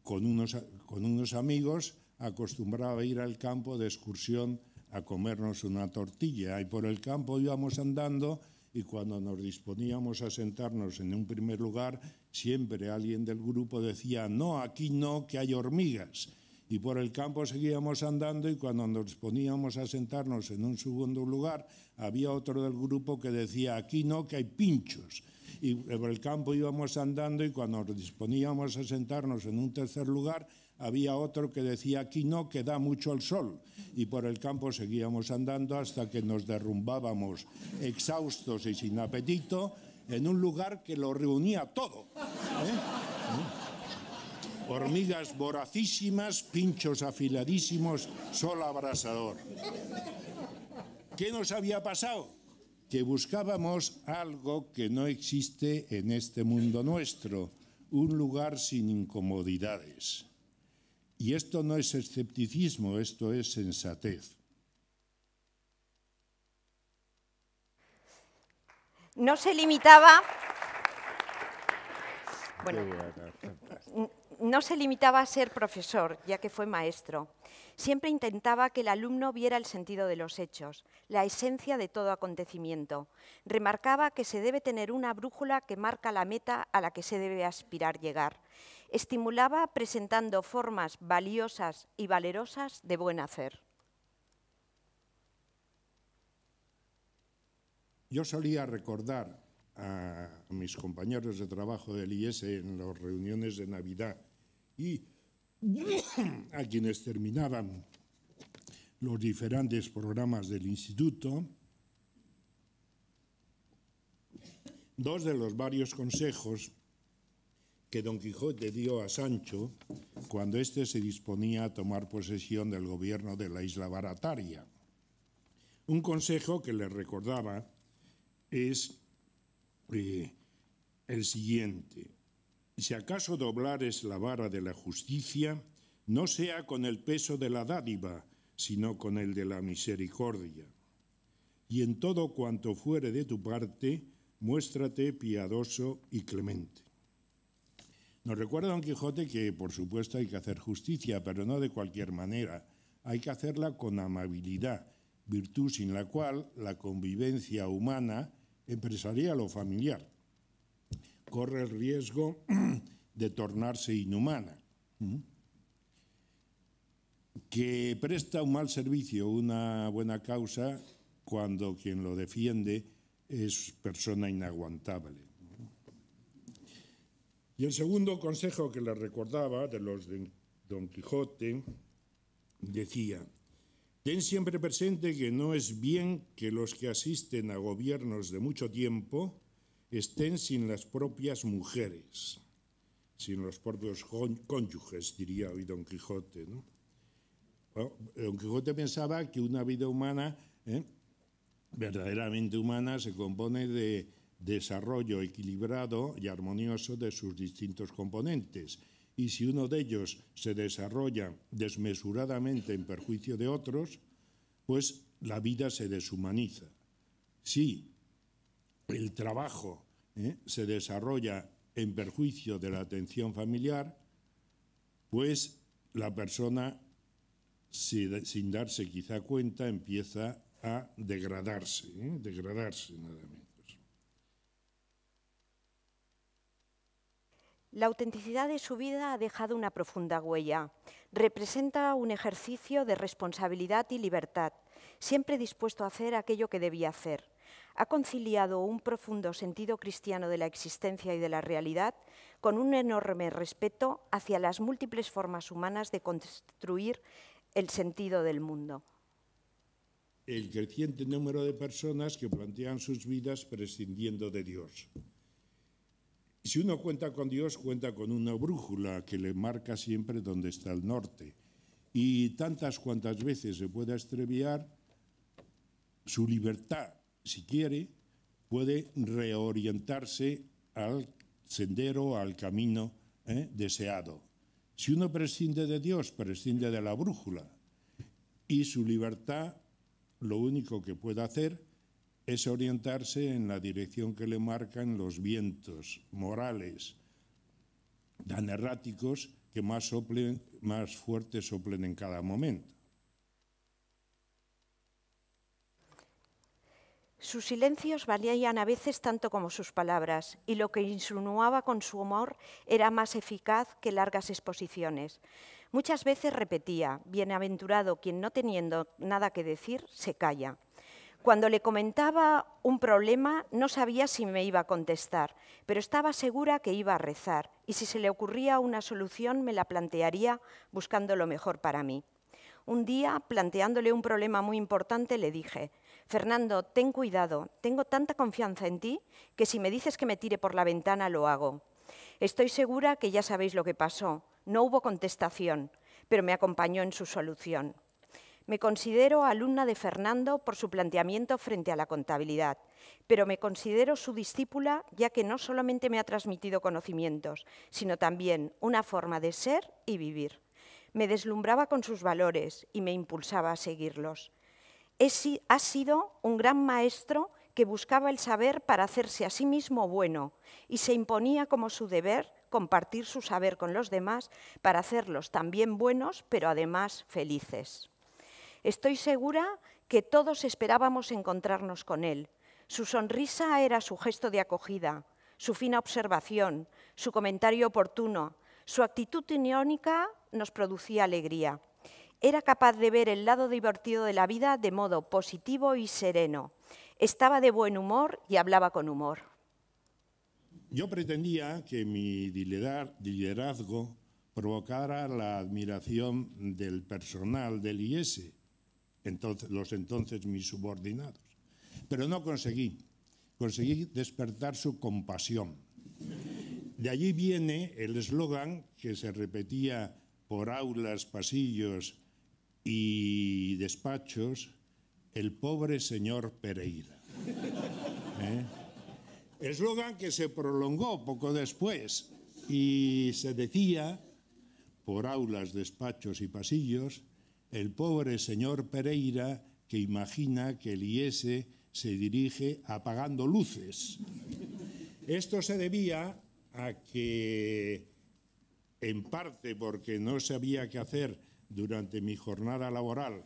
Speaker 5: con unos amigos, acostumbraba a ir al campo de excursión a comernos una tortilla, y por el campo íbamos andando, y cuando nos disponíamos a sentarnos en un primer lugar, siempre alguien del grupo decía: no, aquí no, que hay hormigas. Y por el campo seguíamos andando, y cuando nos disponíamos a sentarnos en un segundo lugar, había otro del grupo que decía: aquí no, que hay pinchos. Y por el campo íbamos andando, y cuando nos disponíamos a sentarnos en un tercer lugar, había otro que decía: aquí no, que da mucho el sol. Y por el campo seguíamos andando hasta que nos derrumbábamos exhaustos y sin apetito en un lugar que lo reunía todo. Hormigas voracísimas, pinchos afiladísimos, sol abrasador. ¿Qué nos había pasado? Que buscábamos algo que no existe en este mundo nuestro, un lugar sin incomodidades. Y esto no es escepticismo, esto es sensatez.
Speaker 4: No se limitaba... Bueno, no se limitaba a ser profesor, ya que fue maestro. Siempre intentaba que el alumno viera el sentido de los hechos, la esencia de todo acontecimiento. Remarcaba que se debe tener una brújula que marca la meta a la que se debe aspirar llegar. Estimulaba presentando formas valiosas y valerosas de buen hacer.
Speaker 5: Yo solía recordar a mis compañeros de trabajo del IES en las reuniones de Navidad y a quienes terminaban los diferentes programas del instituto, dos de los varios consejos que Don Quijote dio a Sancho cuando éste se disponía a tomar posesión del gobierno de la isla Barataria. Un consejo que le recordaba es el siguiente: si acaso doblares la vara de la justicia, no sea con el peso de la dádiva, sino con el de la misericordia. Y en todo cuanto fuere de tu parte, muéstrate piadoso y clemente. Nos recuerda Don Quijote que, por supuesto, hay que hacer justicia, pero no de cualquier manera. Hay que hacerla con amabilidad, virtud sin la cual la convivencia humana, empresarial o familiar, corre el riesgo de tornarse inhumana, que presta un mal servicio, una buena causa, cuando quien lo defiende es persona inaguantable. Y el segundo consejo que le recordaba de los de Don Quijote decía: ten siempre presente que no es bien que los que asisten a gobiernos de mucho tiempo estén sin las propias mujeres, sin los propios cónyuges, diría hoy Don Quijote, ¿no? Bueno, Don Quijote pensaba que una vida humana, verdaderamente humana, se compone de desarrollo equilibrado y armonioso de sus distintos componentes. Y si uno de ellos se desarrolla desmesuradamente en perjuicio de otros, pues la vida se deshumaniza. Si el trabajo se desarrolla en perjuicio de la atención familiar, pues la persona, sin darse quizá cuenta, empieza a degradarse, degradarse nada menos.
Speaker 4: La autenticidad de su vida ha dejado una profunda huella. Representa un ejercicio de responsabilidad y libertad, siempre dispuesto a hacer aquello que debía hacer. Ha conciliado un profundo sentido cristiano de la existencia y de la realidad con un enorme respeto hacia las múltiples formas humanas de construir el sentido del mundo.
Speaker 5: El creciente número de personas que plantean sus vidas prescindiendo de Dios. Si uno cuenta con Dios, cuenta con una brújula que le marca siempre dónde está el norte. Y tantas cuantas veces se pueda extraviar, su libertad, si quiere, puede reorientarse al sendero, al camino deseado. Si uno prescinde de Dios, prescinde de la brújula. Y su libertad, lo único que puede hacer es orientarse en la dirección que le marcan los vientos morales tan erráticos que más fuertes soplen en cada momento.
Speaker 4: Sus silencios valían a veces tanto como sus palabras, y lo que insinuaba con su humor era más eficaz que largas exposiciones. Muchas veces repetía: bienaventurado quien no teniendo nada que decir, se calla. Cuando le comentaba un problema, no sabía si me iba a contestar, pero estaba segura que iba a rezar, y si se le ocurría una solución, me la plantearía buscando lo mejor para mí. Un día, planteándole un problema muy importante, le dije: Fernando, ten cuidado, tengo tanta confianza en ti que si me dices que me tire por la ventana, lo hago. Estoy segura que ya sabéis lo que pasó. No hubo contestación, pero me acompañó en su solución. Me considero alumna de Fernando por su planteamiento frente a la contabilidad, pero me considero su discípula ya que no solamente me ha transmitido conocimientos, sino también una forma de ser y vivir. Me deslumbraba con sus valores y me impulsaba a seguirlos. Ha sido un gran maestro que buscaba el saber para hacerse a sí mismo bueno y se imponía como su deber compartir su saber con los demás para hacerlos también buenos, pero además felices. Estoy segura que todos esperábamos encontrarnos con él. Su sonrisa era su gesto de acogida, su fina observación, su comentario oportuno, su actitud irónica nos producía alegría. Era capaz de ver el lado divertido de la vida de modo positivo y sereno. Estaba de buen humor y hablaba con humor.
Speaker 5: Yo pretendía que mi liderazgo provocara la admiración del personal del IES, los entonces mis subordinados. Pero no conseguí despertar su compasión. De allí viene el eslogan que se repetía por aulas, pasillos y despachos: el pobre señor Pereira. Eslogan que se prolongó poco después y se decía por aulas, despachos y pasillos: el pobre señor Pereira que imagina que el IES se dirige apagando luces. Esto se debía a que, en parte porque no sabía qué hacer durante mi jornada laboral,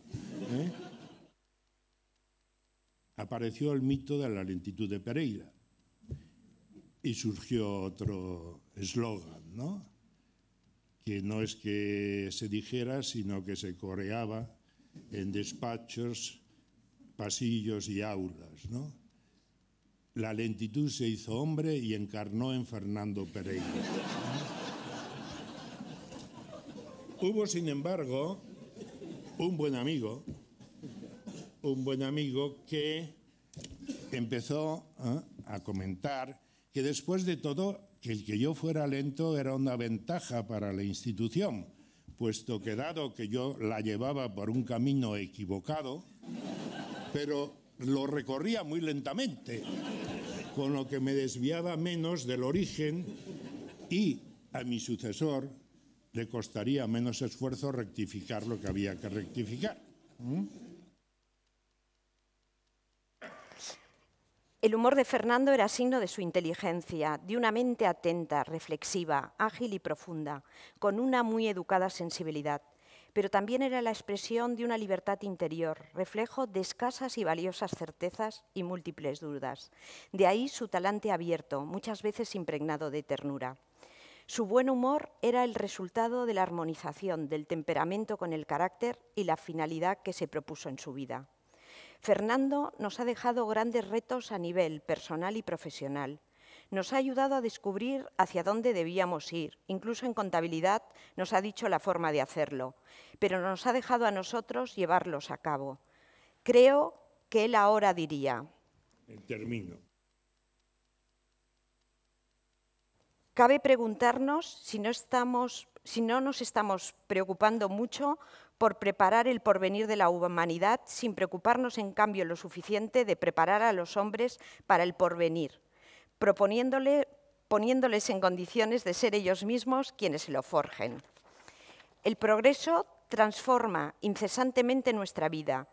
Speaker 5: apareció el mito de la lentitud de Pereira y surgió otro eslogan, ¿no? Que no es que se dijera, sino que se coreaba en despachos, pasillos y aulas, ¿no? La lentitud se hizo hombre y encarnó en Fernando Pereira. Hubo, sin embargo, un buen amigo que empezó a comentar que después de todo, que el que yo fuera lento era una ventaja para la institución, puesto que dado que yo la llevaba por un camino equivocado, pero lo recorría muy lentamente, con lo que me desviaba menos del origen y a mi sucesor le costaría menos esfuerzo rectificar lo que había que rectificar.
Speaker 4: El humor de Fernando era signo de su inteligencia, de una mente atenta, reflexiva, ágil y profunda, con una muy educada sensibilidad, pero también era la expresión de una libertad interior, reflejo de escasas y valiosas certezas y múltiples dudas. De ahí su talante abierto, muchas veces impregnado de ternura. Su buen humor era el resultado de la armonización del temperamento con el carácter y la finalidad que se propuso en su vida. Fernando nos ha dejado grandes retos a nivel personal y profesional. Nos ha ayudado a descubrir hacia dónde debíamos ir. Incluso en contabilidad nos ha dicho la forma de hacerlo, pero nos ha dejado a nosotros llevarlos a cabo. Creo que él ahora diría:
Speaker 5: Termino.
Speaker 4: Cabe preguntarnos si no nos estamos preocupando mucho por preparar el porvenir de la humanidad, sin preocuparnos en cambio lo suficiente de preparar a los hombres para el porvenir, poniéndoles en condiciones de ser ellos mismos quienes se lo forjen. El progreso transforma incesantemente nuestra vida,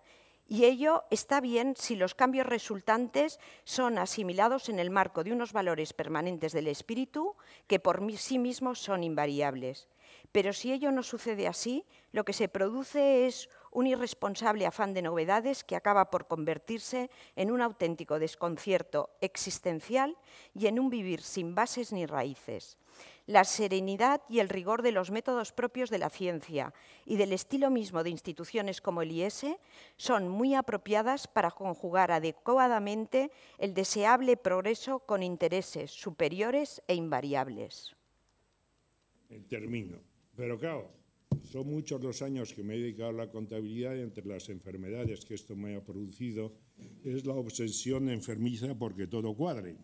Speaker 4: y ello está bien si los cambios resultantes son asimilados en el marco de unos valores permanentes del espíritu que por sí mismos son invariables. Pero si ello no sucede así, lo que se produce es un irresponsable afán de novedades que acaba por convertirse en un auténtico desconcierto existencial y en un vivir sin bases ni raíces. La serenidad y el rigor de los métodos propios de la ciencia y del estilo mismo de instituciones como el IES son muy apropiadas para conjugar adecuadamente el deseable progreso con intereses superiores e invariables.
Speaker 5: Termino. Pero claro, son muchos los años que me he dedicado a la contabilidad y entre las enfermedades que esto me ha producido es la obsesión enfermiza porque todo cuadre.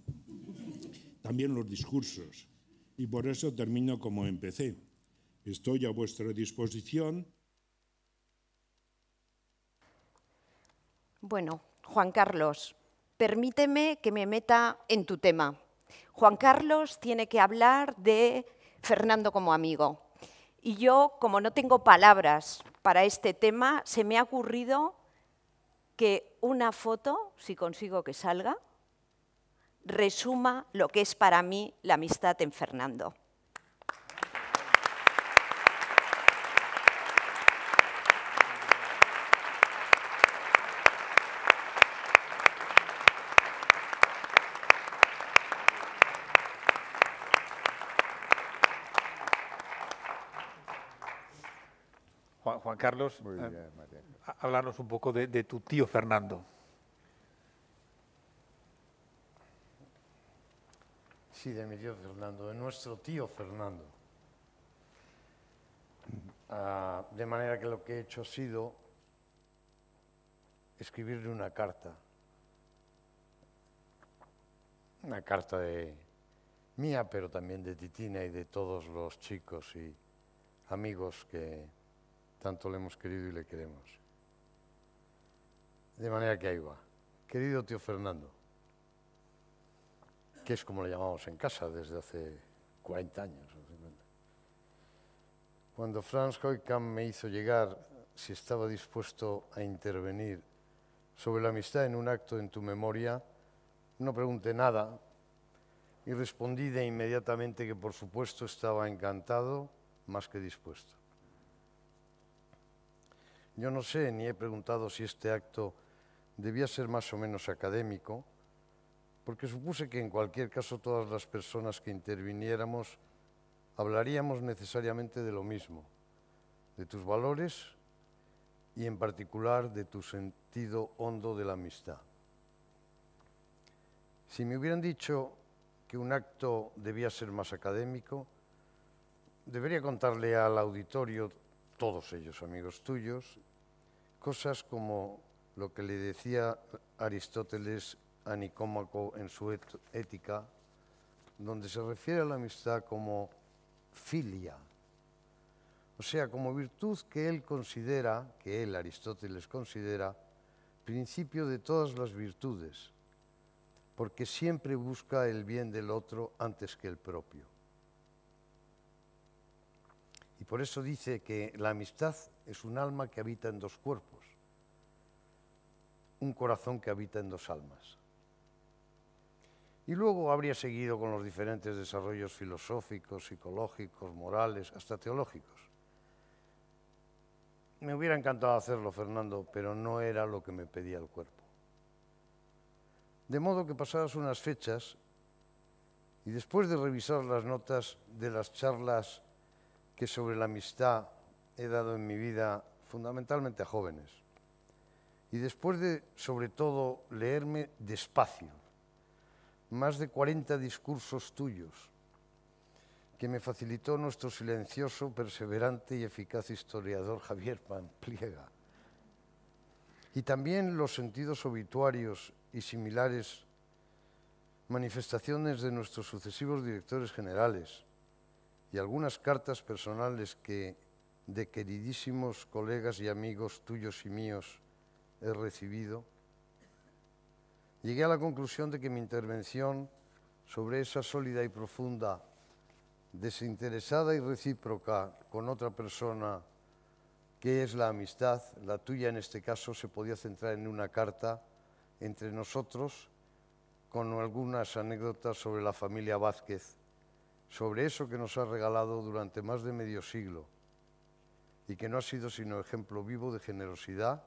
Speaker 5: También los discursos. Y por eso termino como empecé. Estoy a vuestra disposición.
Speaker 4: Bueno, Juan Carlos, permíteme que me meta en tu tema. Juan Carlos tiene que hablar de Fernando como amigo. Y yo, como no tengo palabras para este tema, se me ha ocurrido que una foto, si consigo que salga, resuma lo que es para mí la amistad en Fernando.
Speaker 2: Juan Carlos, háblanos un poco de tu tío Fernando.
Speaker 6: Sí, de mi tío Fernando, de nuestro tío Fernando. De manera que lo que he hecho ha sido escribirle una carta mía, pero también de Titina y de todos los chicos y amigos que tanto le hemos querido y le queremos. De manera que ahí va. Querido tío Fernando, que es como le llamamos en casa desde hace 40 años o 50. Cuando Franz Hoykamp me hizo llegar si estaba dispuesto a intervenir sobre la amistad en un acto en tu memoria, no pregunté nada y respondí de inmediatamente que por supuesto estaba encantado, más que dispuesto. Yo no sé ni he preguntado si este acto debía ser más o menos académico, porque supuse que en cualquier caso todas las personas que interviniéramos hablaríamos necesariamente de lo mismo, de tus valores y en particular de tu sentido hondo de la amistad. Si me hubieran dicho que un acto debía ser más académico, debería contarle al auditorio, todos ellos amigos tuyos, cosas como lo que le decía Aristóteles a Nicómaco en su Ética, donde se refiere a la amistad como filia, o sea, como virtud que él considera, que él, Aristóteles, considera principio de todas las virtudes, porque siempre busca el bien del otro antes que el propio. Y por eso dice que la amistad es un alma que habita en dos cuerpos, un corazón que habita en dos almas. Y luego habría seguido con los diferentes desarrollos filosóficos, psicológicos, morales, hasta teológicos. Me hubiera encantado hacerlo, Fernando, pero no era lo que me pedía el cuerpo. De modo que pasadas unas fechas, y después de revisar las notas de las charlas que sobre la amistad he dado en mi vida, fundamentalmente a jóvenes, y después de, sobre todo, leerme despacio más de 40 discursos tuyos que me facilitó nuestro silencioso, perseverante y eficaz historiador Javier Pampliega, y también los sentidos obituarios y similares manifestaciones de nuestros sucesivos directores generales y algunas cartas personales que de queridísimos colegas y amigos tuyos y míos he recibido, llegué a la conclusión de que mi intervención sobre esa sólida y profunda, desinteresada y recíproca con otra persona que es la amistad, la tuya en este caso, se podía centrar en una carta entre nosotros con algunas anécdotas sobre la familia Vázquez, sobre eso que nos ha regalado durante más de medio siglo y que no ha sido sino ejemplo vivo de generosidad,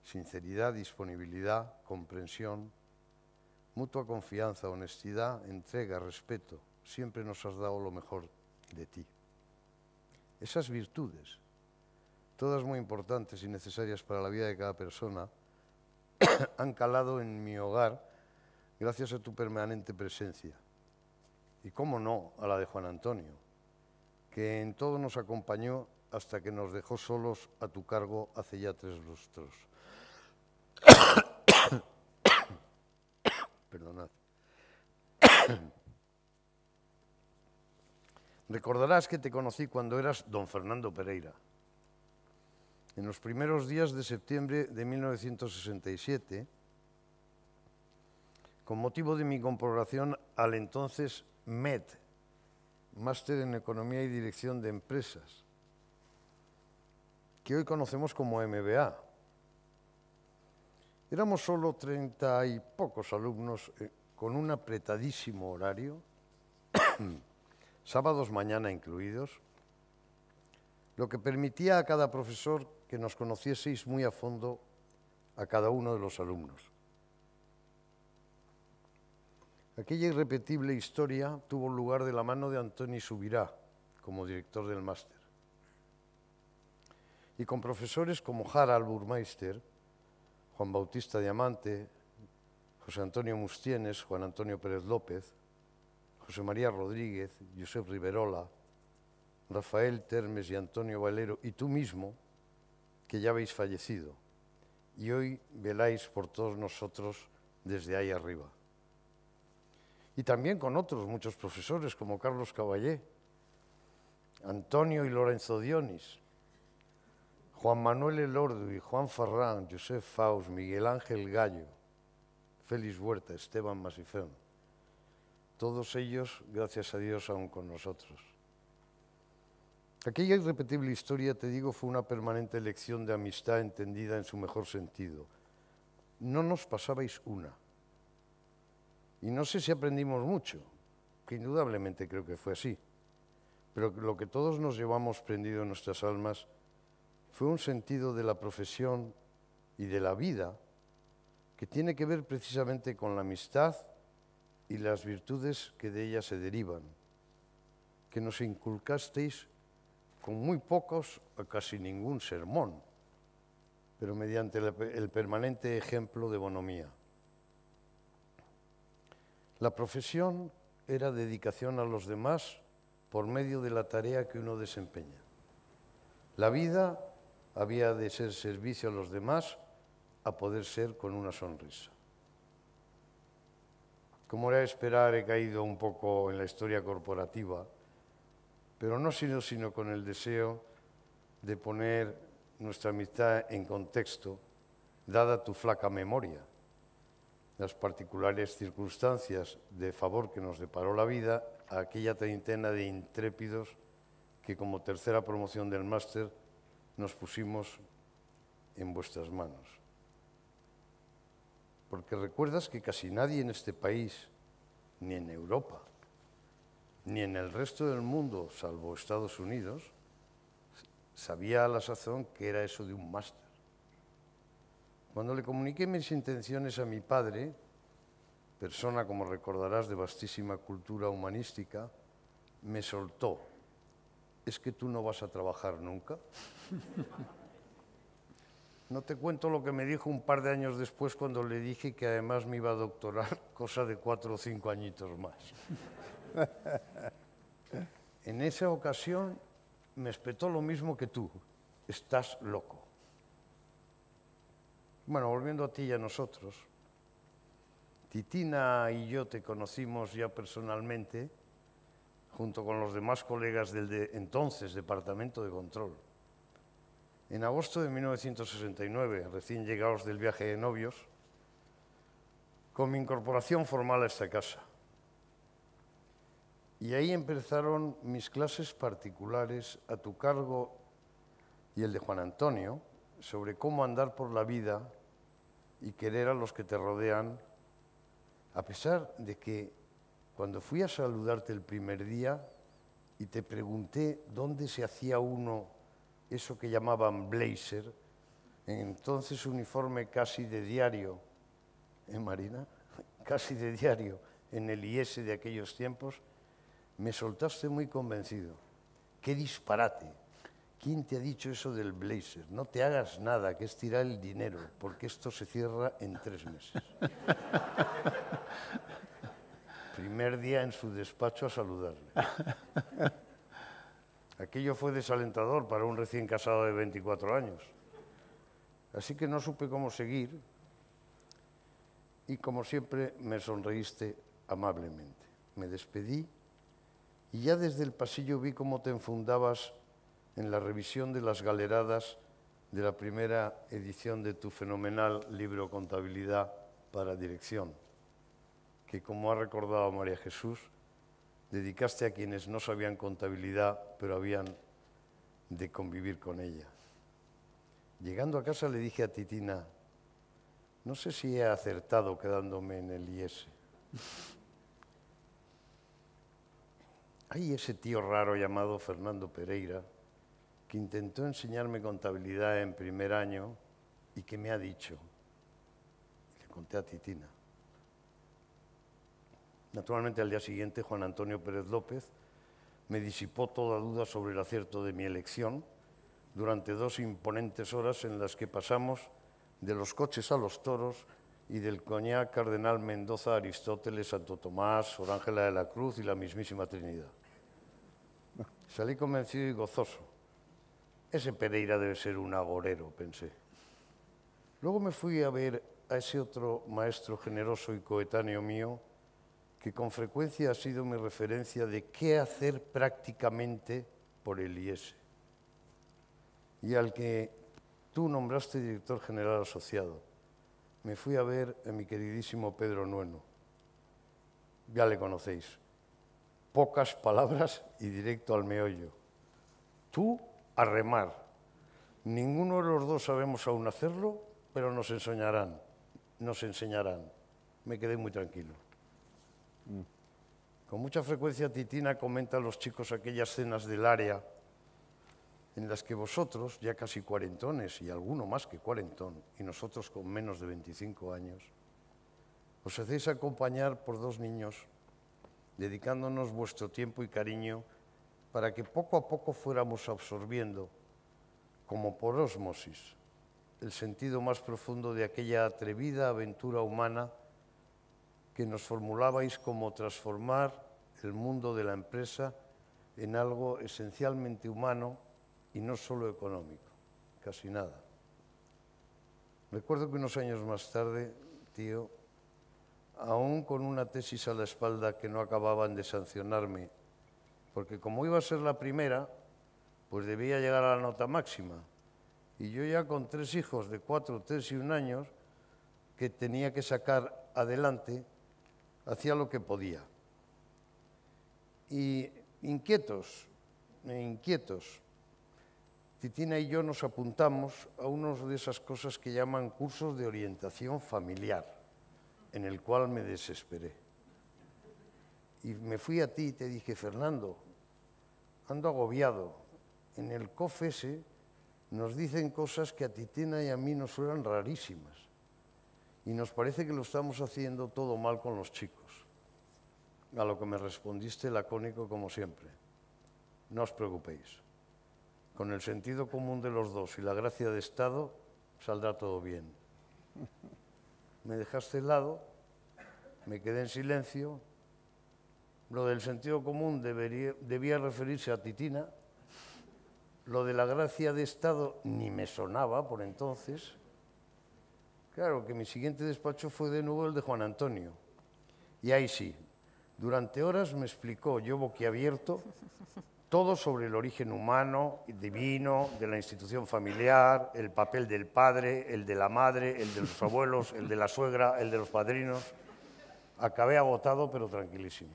Speaker 6: sinceridad, disponibilidad, comprensión, mutua confianza, honestidad, entrega, respeto. Siempre nos has dado lo mejor de ti. Esas virtudes, todas muy importantes y necesarias para la vida de cada persona, han calado en mi hogar gracias a tu permanente presencia. Y cómo no, a la de Juan Antonio, que en todo nos acompañó hasta que nos dejó solos a tu cargo hace ya 3 lustros. Perdonad. Recordarás que te conocí cuando eras don Fernando Pereira. En los primeros días de septiembre de 1967, con motivo de mi incorporación al entonces MED, Máster en Economía y Dirección de Empresas, que hoy conocemos como MBA. Éramos solo 30 y pocos alumnos con un apretadísimo horario, sábados mañana incluidos, lo que permitía a cada profesor que nos conocieseis muy a fondo a cada uno de los alumnos. Aquella irrepetible historia tuvo lugar de la mano de Antoni Subirá, como director del máster, y con profesores como Harald Burmeister, Juan Bautista Diamante, José Antonio Mustienes, Juan Antonio Pérez López, José María Rodríguez, Josep Riverola, Rafael Termes y Antonio Valero, y tú mismo, que ya habéis fallecido, y hoy veláis por todos nosotros desde ahí arriba. Y también con otros muchos profesores como Carlos Caballé, Antonio y Lorenzo Dionis, Juan Manuel Elordu y Juan Ferrán, Josep Faus, Miguel Ángel Gallo, Félix Huerta, Esteban Masifern, todos ellos, gracias a Dios, aún con nosotros. Aquella irrepetible historia, te digo, fue una permanente lección de amistad entendida en su mejor sentido. No nos pasabais una. Y no sé si aprendimos mucho, que indudablemente creo que fue así, pero lo que todos nos llevamos prendido en nuestras almas fue un sentido de la profesión y de la vida que tiene que ver precisamente con la amistad y las virtudes que de ella se derivan, que nos inculcasteis con muy pocos o casi ningún sermón, pero mediante el permanente ejemplo de bonomía. La profesión era dedicación a los demás por medio de la tarea que uno desempeña. La vida había de ser servicio a los demás a poder ser con una sonrisa. Como era de esperar, he caído un poco en la historia corporativa, pero no sino con el deseo de poner nuestra amistad en contexto, dada tu flaca memoria, las particulares circunstancias de favor que nos deparó la vida a aquella treintena de intrépidos que como tercera promoción del máster nos pusimos en vuestras manos. Porque recuerdas que casi nadie en este país ni en Europa, ni en el resto del mundo, salvo Estados Unidos, sabía a la sazón que era eso de un máster. Cuando le comuniqué mis intenciones a mi padre, persona, como recordarás, de vastísima cultura humanística, me soltó: ¿es que tú no vas a trabajar nunca? No te cuento lo que me dijo un par de años después cuando le dije que además me iba a doctorar, cosa de 4 o 5 añitos más. En esa ocasión me espetó lo mismo que tú: estás loco. Bueno, volviendo a ti y a nosotros, Titina y yo te conocimos ya personalmente, junto con los demás colegas del entonces Departamento de Control. En agosto de 1969, recién llegados del viaje de novios, con mi incorporación formal a esta casa. Y ahí empezaron mis clases particulares a tu cargo y el de Juan Antonio, sobre cómo andar por la vida y querer a los que te rodean, a pesar de que cuando fui a saludarte el primer día y te pregunté dónde se hacía uno eso que llamaban blazer, entonces uniforme casi de diario, Marina? Casi de diario en el IES de aquellos tiempos, me soltaste muy convencido. ¡Qué disparate! ¿Quién te ha dicho eso del blazer? No te hagas nada, que es tirar el dinero, porque esto se cierra en 3 meses. Primer día en su despacho a saludarle. Aquello fue desalentador para un recién casado de 24 años. Así que no supe cómo seguir y, como siempre, me sonreíste amablemente. Me despedí y ya desde el pasillo vi cómo te enfundabas en la revisión de las galeradas de la primera edición de tu fenomenal libro Contabilidad para Dirección, que, como ha recordado María Jesús, dedicaste a quienes no sabían contabilidad, pero habían de convivir con ella. Llegando a casa le dije a Titina: no sé si he acertado quedándome en el IES. Hay ese tío raro llamado Fernando Pereira que intentó enseñarme contabilidad en primer año y que me ha dicho, y le conté a Titina. Naturalmente, al día siguiente, Juan Antonio Pérez López me disipó toda duda sobre el acierto de mi elección durante 2 imponentes horas en las que pasamos de los coches a los toros y del coñac Cardenal Mendoza, Aristóteles, Santo Tomás, Sor Ángela de la Cruz y la mismísima Trinidad. Salí convencido y gozoso. Ese Pereira debe ser un agorero, pensé. Luego me fui a ver a ese otro maestro generoso y coetáneo mío, que con frecuencia ha sido mi referencia de qué hacer prácticamente por el IES, y al que tú nombraste director general asociado. Me fui a ver a mi queridísimo Pedro Nueno. Ya le conocéis. Pocas palabras y directo al meollo. Tú a remar. Ninguno de los dos sabemos aún hacerlo, pero nos enseñarán. Me quedé muy tranquilo. Con mucha frecuencia Titina comenta a los chicos aquellas cenas del área en las que vosotros, ya casi cuarentones y alguno más que cuarentón, y nosotros con menos de 25 años, os hacéis acompañar por 2 niños, dedicándonos vuestro tiempo y cariño para que poco a poco fuéramos absorbiendo, como por ósmosis, el sentido más profundo de aquella atrevida aventura humana que nos formulabais como transformar el mundo de la empresa en algo esencialmente humano y no solo económico, casi nada. Recuerdo que unos años más tarde, tío, aún con una tesis a la espalda que no acababan de sancionarme, porque como iba a ser la primera, pues debía llegar a la nota máxima. Y yo ya con 3 hijos de 4, 3 y 1 años, que tenía que sacar adelante, hacía lo que podía. Y inquietos, Titina y yo nos apuntamos a uno de esas cosas que llaman cursos de orientación familiar, en el cual me desesperé. Y me fui a ti y te dije, Fernando, ando agobiado. En el COFESE nos dicen cosas que a Titina y a mí nos suenan rarísimas. Y nos parece que lo estamos haciendo todo mal con los chicos. A lo que me respondiste lacónico como siempre. No os preocupéis. Con el sentido común de los dos y la gracia de Estado, saldrá todo bien. Me dejaste helado, me quedé en silencio. Lo del sentido común debía referirse a Titina. Lo de la gracia de Estado ni me sonaba por entonces. Claro que mi siguiente despacho fue de nuevo el de Juan Antonio. Y ahí sí, durante horas me explicó, yo boquiabierto, todo sobre el origen humano, divino, de la institución familiar, el papel del padre, el de la madre, el de los abuelos, el de la suegra, el de los padrinos. Acabé agotado, pero tranquilísimo.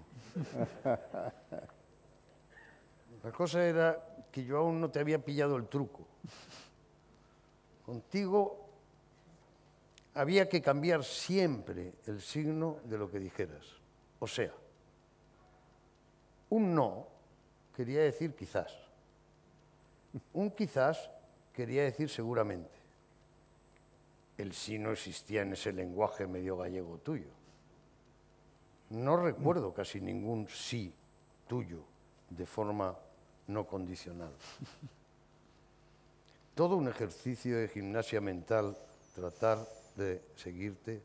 Speaker 6: La cosa era que yo aún no te había pillado el truco. Contigo había que cambiar siempre el signo de lo que dijeras. O sea, un no quería decir quizás. Un quizás quería decir seguramente. El sí no existía en ese lenguaje medio gallego tuyo. No recuerdo casi ningún sí tuyo de forma no condicional. Todo un ejercicio de gimnasia mental, tratar de seguirte,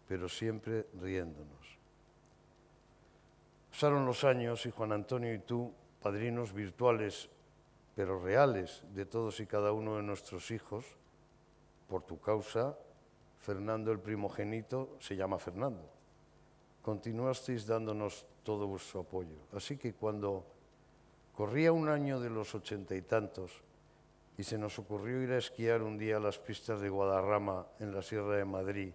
Speaker 6: pero siempre riéndonos. Pasaron los años y Juan Antonio y tú, padrinos virtuales, pero reales, de todos y cada uno de nuestros hijos, por tu causa, Fernando el primogénito se llama Fernando. Continuasteis dándonos todo vuestro apoyo. Así que cuando corría un año de los 80 y tantos y se nos ocurrió ir a esquiar un día a las pistas de Guadarrama en la Sierra de Madrid,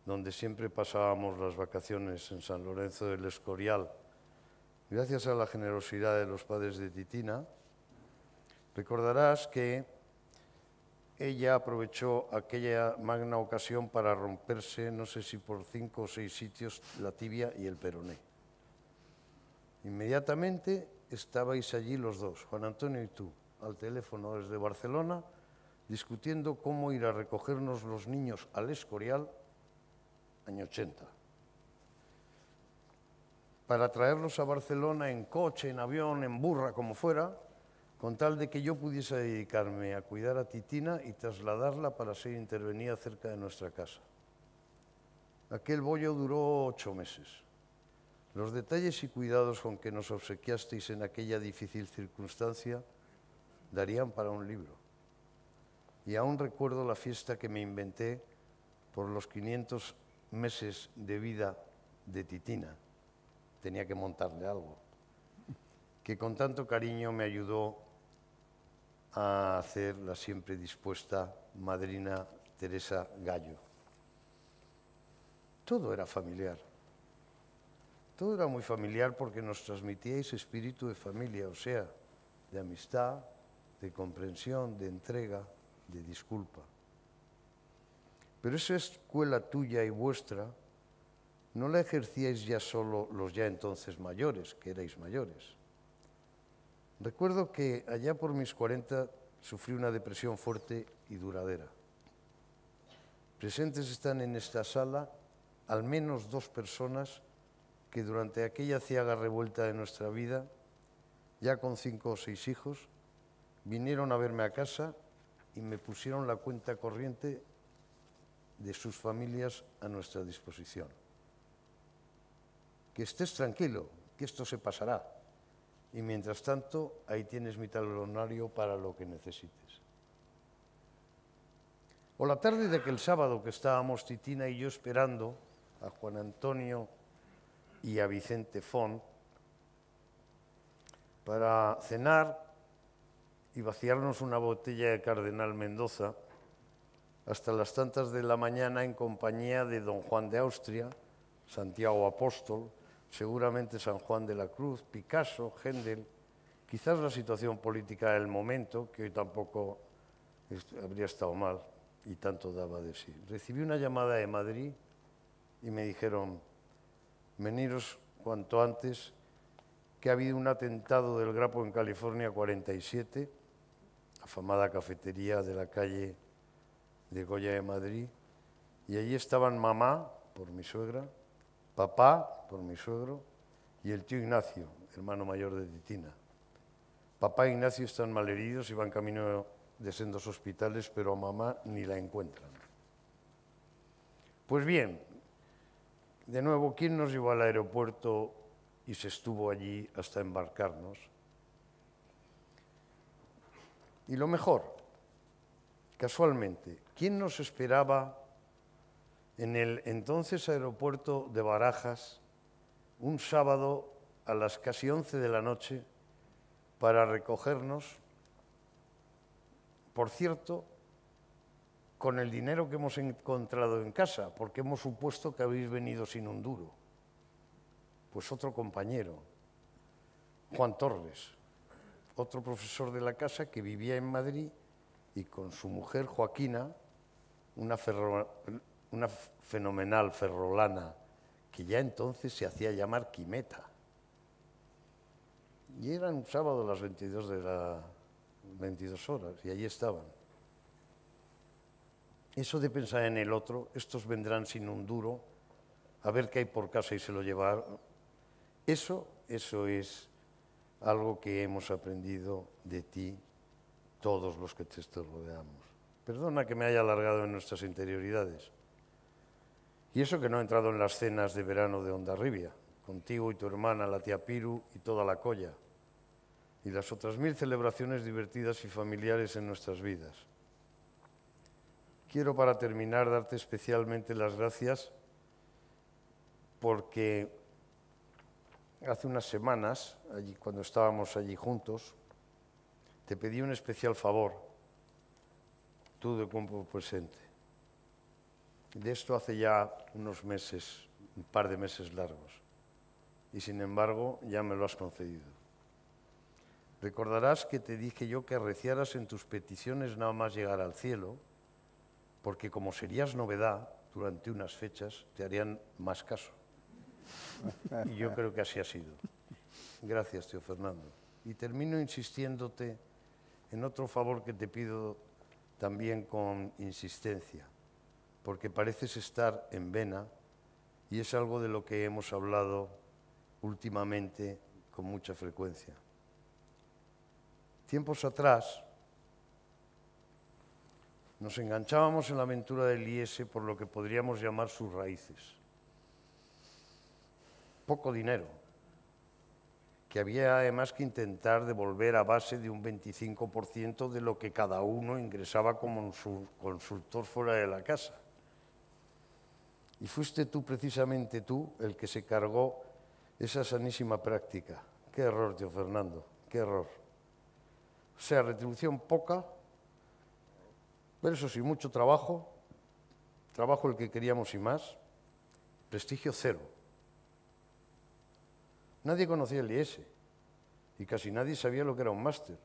Speaker 6: donde siempre pasábamos las vacaciones en San Lorenzo del Escorial, gracias a la generosidad de los padres de Titina, recordarás que ella aprovechó aquella magna ocasión para romperse, no sé si por 5 o 6 sitios, la tibia y el peroné. Inmediatamente estabais allí los dos, Juan Antonio y tú, al teléfono desde Barcelona, discutiendo cómo ir a recogernos los niños al Escorial, año 80. Para traerlos a Barcelona en coche, en avión, en burra, como fuera, con tal de que yo pudiese dedicarme a cuidar a Titina y trasladarla para ser intervenida cerca de nuestra casa. Aquel bollo duró 8 meses. Los detalles y cuidados con que nos obsequiasteis en aquella difícil circunstancia darían para un libro. Y aún recuerdo la fiesta que me inventé por los 500 meses de vida de Titina. Tenía que montarle algo. Que con tanto cariño me ayudó a hacer la siempre dispuesta madrina Teresa Gallo. Todo era familiar. Todo era muy familiar porque nos transmitíais espíritu de familia, o sea, de amistad, de comprensión, de entrega, de disculpa. Pero esa escuela tuya y vuestra no la ejercíais ya solo los ya entonces mayores, que erais mayores. Recuerdo que allá por mis 40 sufrí una depresión fuerte y duradera. Presentes están en esta sala al menos 2 personas que durante aquella ciaga revuelta de nuestra vida, ya con 5 o 6 hijos, vinieron a verme a casa y me pusieron la cuenta corriente de sus familias a nuestra disposición. Que estés tranquilo, que esto se pasará. Y mientras tanto, ahí tienes mi talonario para lo que necesites. O la tarde de aquel sábado que estábamos Titina y yo esperando a Juan Antonio y a Vicente Font para cenar y vaciarnos una botella de Cardenal Mendoza hasta las tantas de la mañana en compañía de don Juan de Austria, Santiago Apóstol, seguramente San Juan de la Cruz, Picasso, Händel, quizás la situación política del momento, que hoy tampoco habría estado mal y tanto daba de sí. Recibí una llamada de Madrid y me dijeron, veniros cuanto antes que ha habido un atentado del Grapo en California 47, afamada cafetería de la calle de Goya de Madrid, y allí estaban mamá, por mi suegra, papá, por mi suegro, y el tío Ignacio, hermano mayor de Titina. Papá e Ignacio están malheridos y van camino de sendos hospitales, pero a mamá ni la encuentran. Pues bien, de nuevo, ¿quién nos llevó al aeropuerto y se estuvo allí hasta embarcarnos? Y lo mejor, casualmente, ¿quién nos esperaba en el entonces aeropuerto de Barajas un sábado a las casi 11 de la noche para recogernos? Por cierto, con el dinero que hemos encontrado en casa, porque hemos supuesto que habéis venido sin un duro. Pues otro compañero, Juan Torres, otro profesor de la casa que vivía en Madrid y con su mujer Joaquina, una fenomenal ferrolana que ya entonces se hacía llamar Quimeta. Y era un sábado a las 22 horas y allí estaban. Eso de pensar en el otro, estos vendrán sin un duro, a ver qué hay por casa y se lo llevar, eso es algo que hemos aprendido de ti, todos los que te rodeamos. Perdona que me haya alargado en nuestras interioridades. Y eso que no he entrado en las cenas de verano de Hondarribia, contigo y tu hermana, la tía Piru y toda la colla, y las otras 1000 celebraciones divertidas y familiares en nuestras vidas. Quiero, para terminar, darte especialmente las gracias porque hace unas semanas, cuando estábamos allí juntos, te pedí un especial favor, tú de cuerpo presente. De esto hace ya unos meses, un par de meses largos, y sin embargo ya me lo has concedido. Recordarás que te dije yo que arreciaras en tus peticiones nada más llegar al cielo, porque como serías novedad durante unas fechas, te harían más caso. Y yo creo que así ha sido. Gracias, tío Fernando. Y termino insistiéndote en otro favor que te pido también con insistencia, porque pareces estar en vena y es algo de lo que hemos hablado últimamente con mucha frecuencia. Tiempos atrás nos enganchábamos en la aventura del IES por lo que podríamos llamar sus raíces. Poco dinero, que había además que intentar devolver a base de un 25% de lo que cada uno ingresaba como consultor fuera de la casa. Y fuiste tú, precisamente tú, el que se cargó esa sanísima práctica. Qué error, tío Fernando, qué error. O sea, retribución poca, pero eso sí, mucho trabajo, trabajo el que queríamos y más, prestigio cero. Nadie conocía el IES y casi nadie sabía lo que era un máster.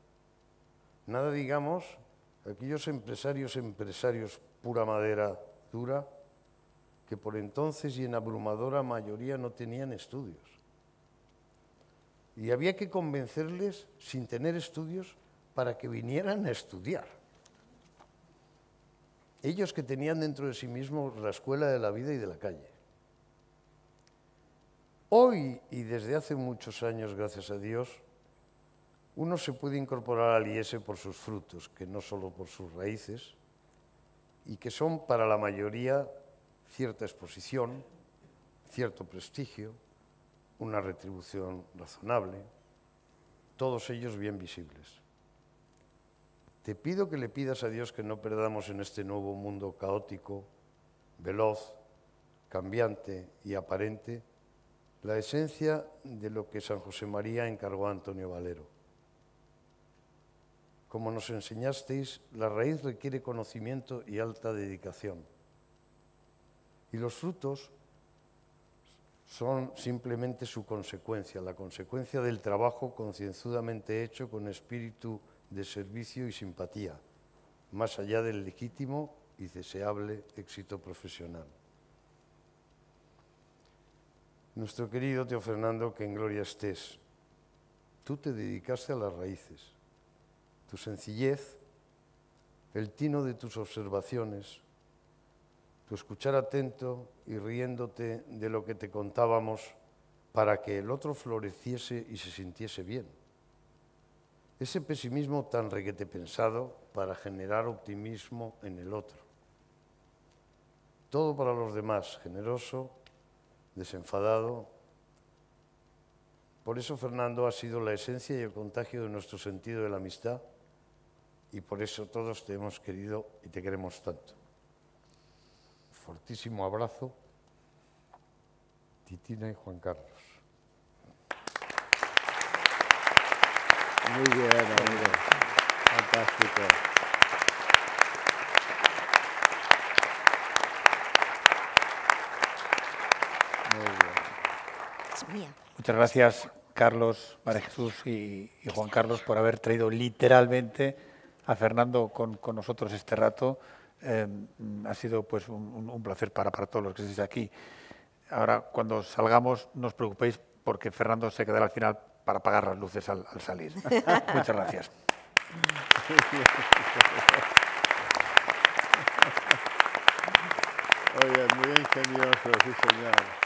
Speaker 6: Nada, digamos, aquellos empresarios pura madera dura, que por entonces y en abrumadora mayoría no tenían estudios. Y había que convencerles, sin tener estudios, para que vinieran a estudiar. Ellos que tenían dentro de sí mismos la escuela de la vida y de la calle. Hoy, y desde hace muchos años, gracias a Dios, uno se puede incorporar al IES por sus frutos, que no solo por sus raíces, y que son para la mayoría cierta exposición, cierto prestigio, una retribución razonable, todos ellos bien visibles. Te pido que le pidas a Dios que no perdamos en este nuevo mundo caótico, veloz, cambiante y aparente la esencia de lo que San José María encargó a Antonio Valero. Como nos enseñasteis, la raíz requiere conocimiento y alta dedicación. Y los frutos son simplemente su consecuencia, la consecuencia del trabajo concienzudamente hecho con espíritu de servicio y simpatía, más allá del legítimo y deseable éxito profesional. Nuestro querido Teo Fernando, que en gloria estés. Tú te dedicaste a las raíces. Tu sencillez, el tino de tus observaciones, tu escuchar atento y riéndote de lo que te contábamos para que el otro floreciese y se sintiese bien. Ese pesimismo tan requete pensado para generar optimismo en el otro. Todo para los demás, generoso, desenfadado. Por eso Fernando ha sido la esencia y el contagio de nuestro sentido de la amistad y por eso todos te hemos querido y te queremos tanto. Fortísimo abrazo, Titina y Juan Carlos.
Speaker 3: Muy bien, amigo. Fantástico. Muy bien.
Speaker 4: Es mía.
Speaker 2: Muchas gracias, Carlos, María Jesús y Juan Carlos, por haber traído literalmente a Fernando con nosotros este rato. Ha sido pues un placer para todos los que estéis aquí. Ahora, cuando salgamos, no os preocupéis porque Fernando se quedará al final para apagar las luces al salir. Muchas gracias.
Speaker 3: Oye, muy ingenioso, sí señor.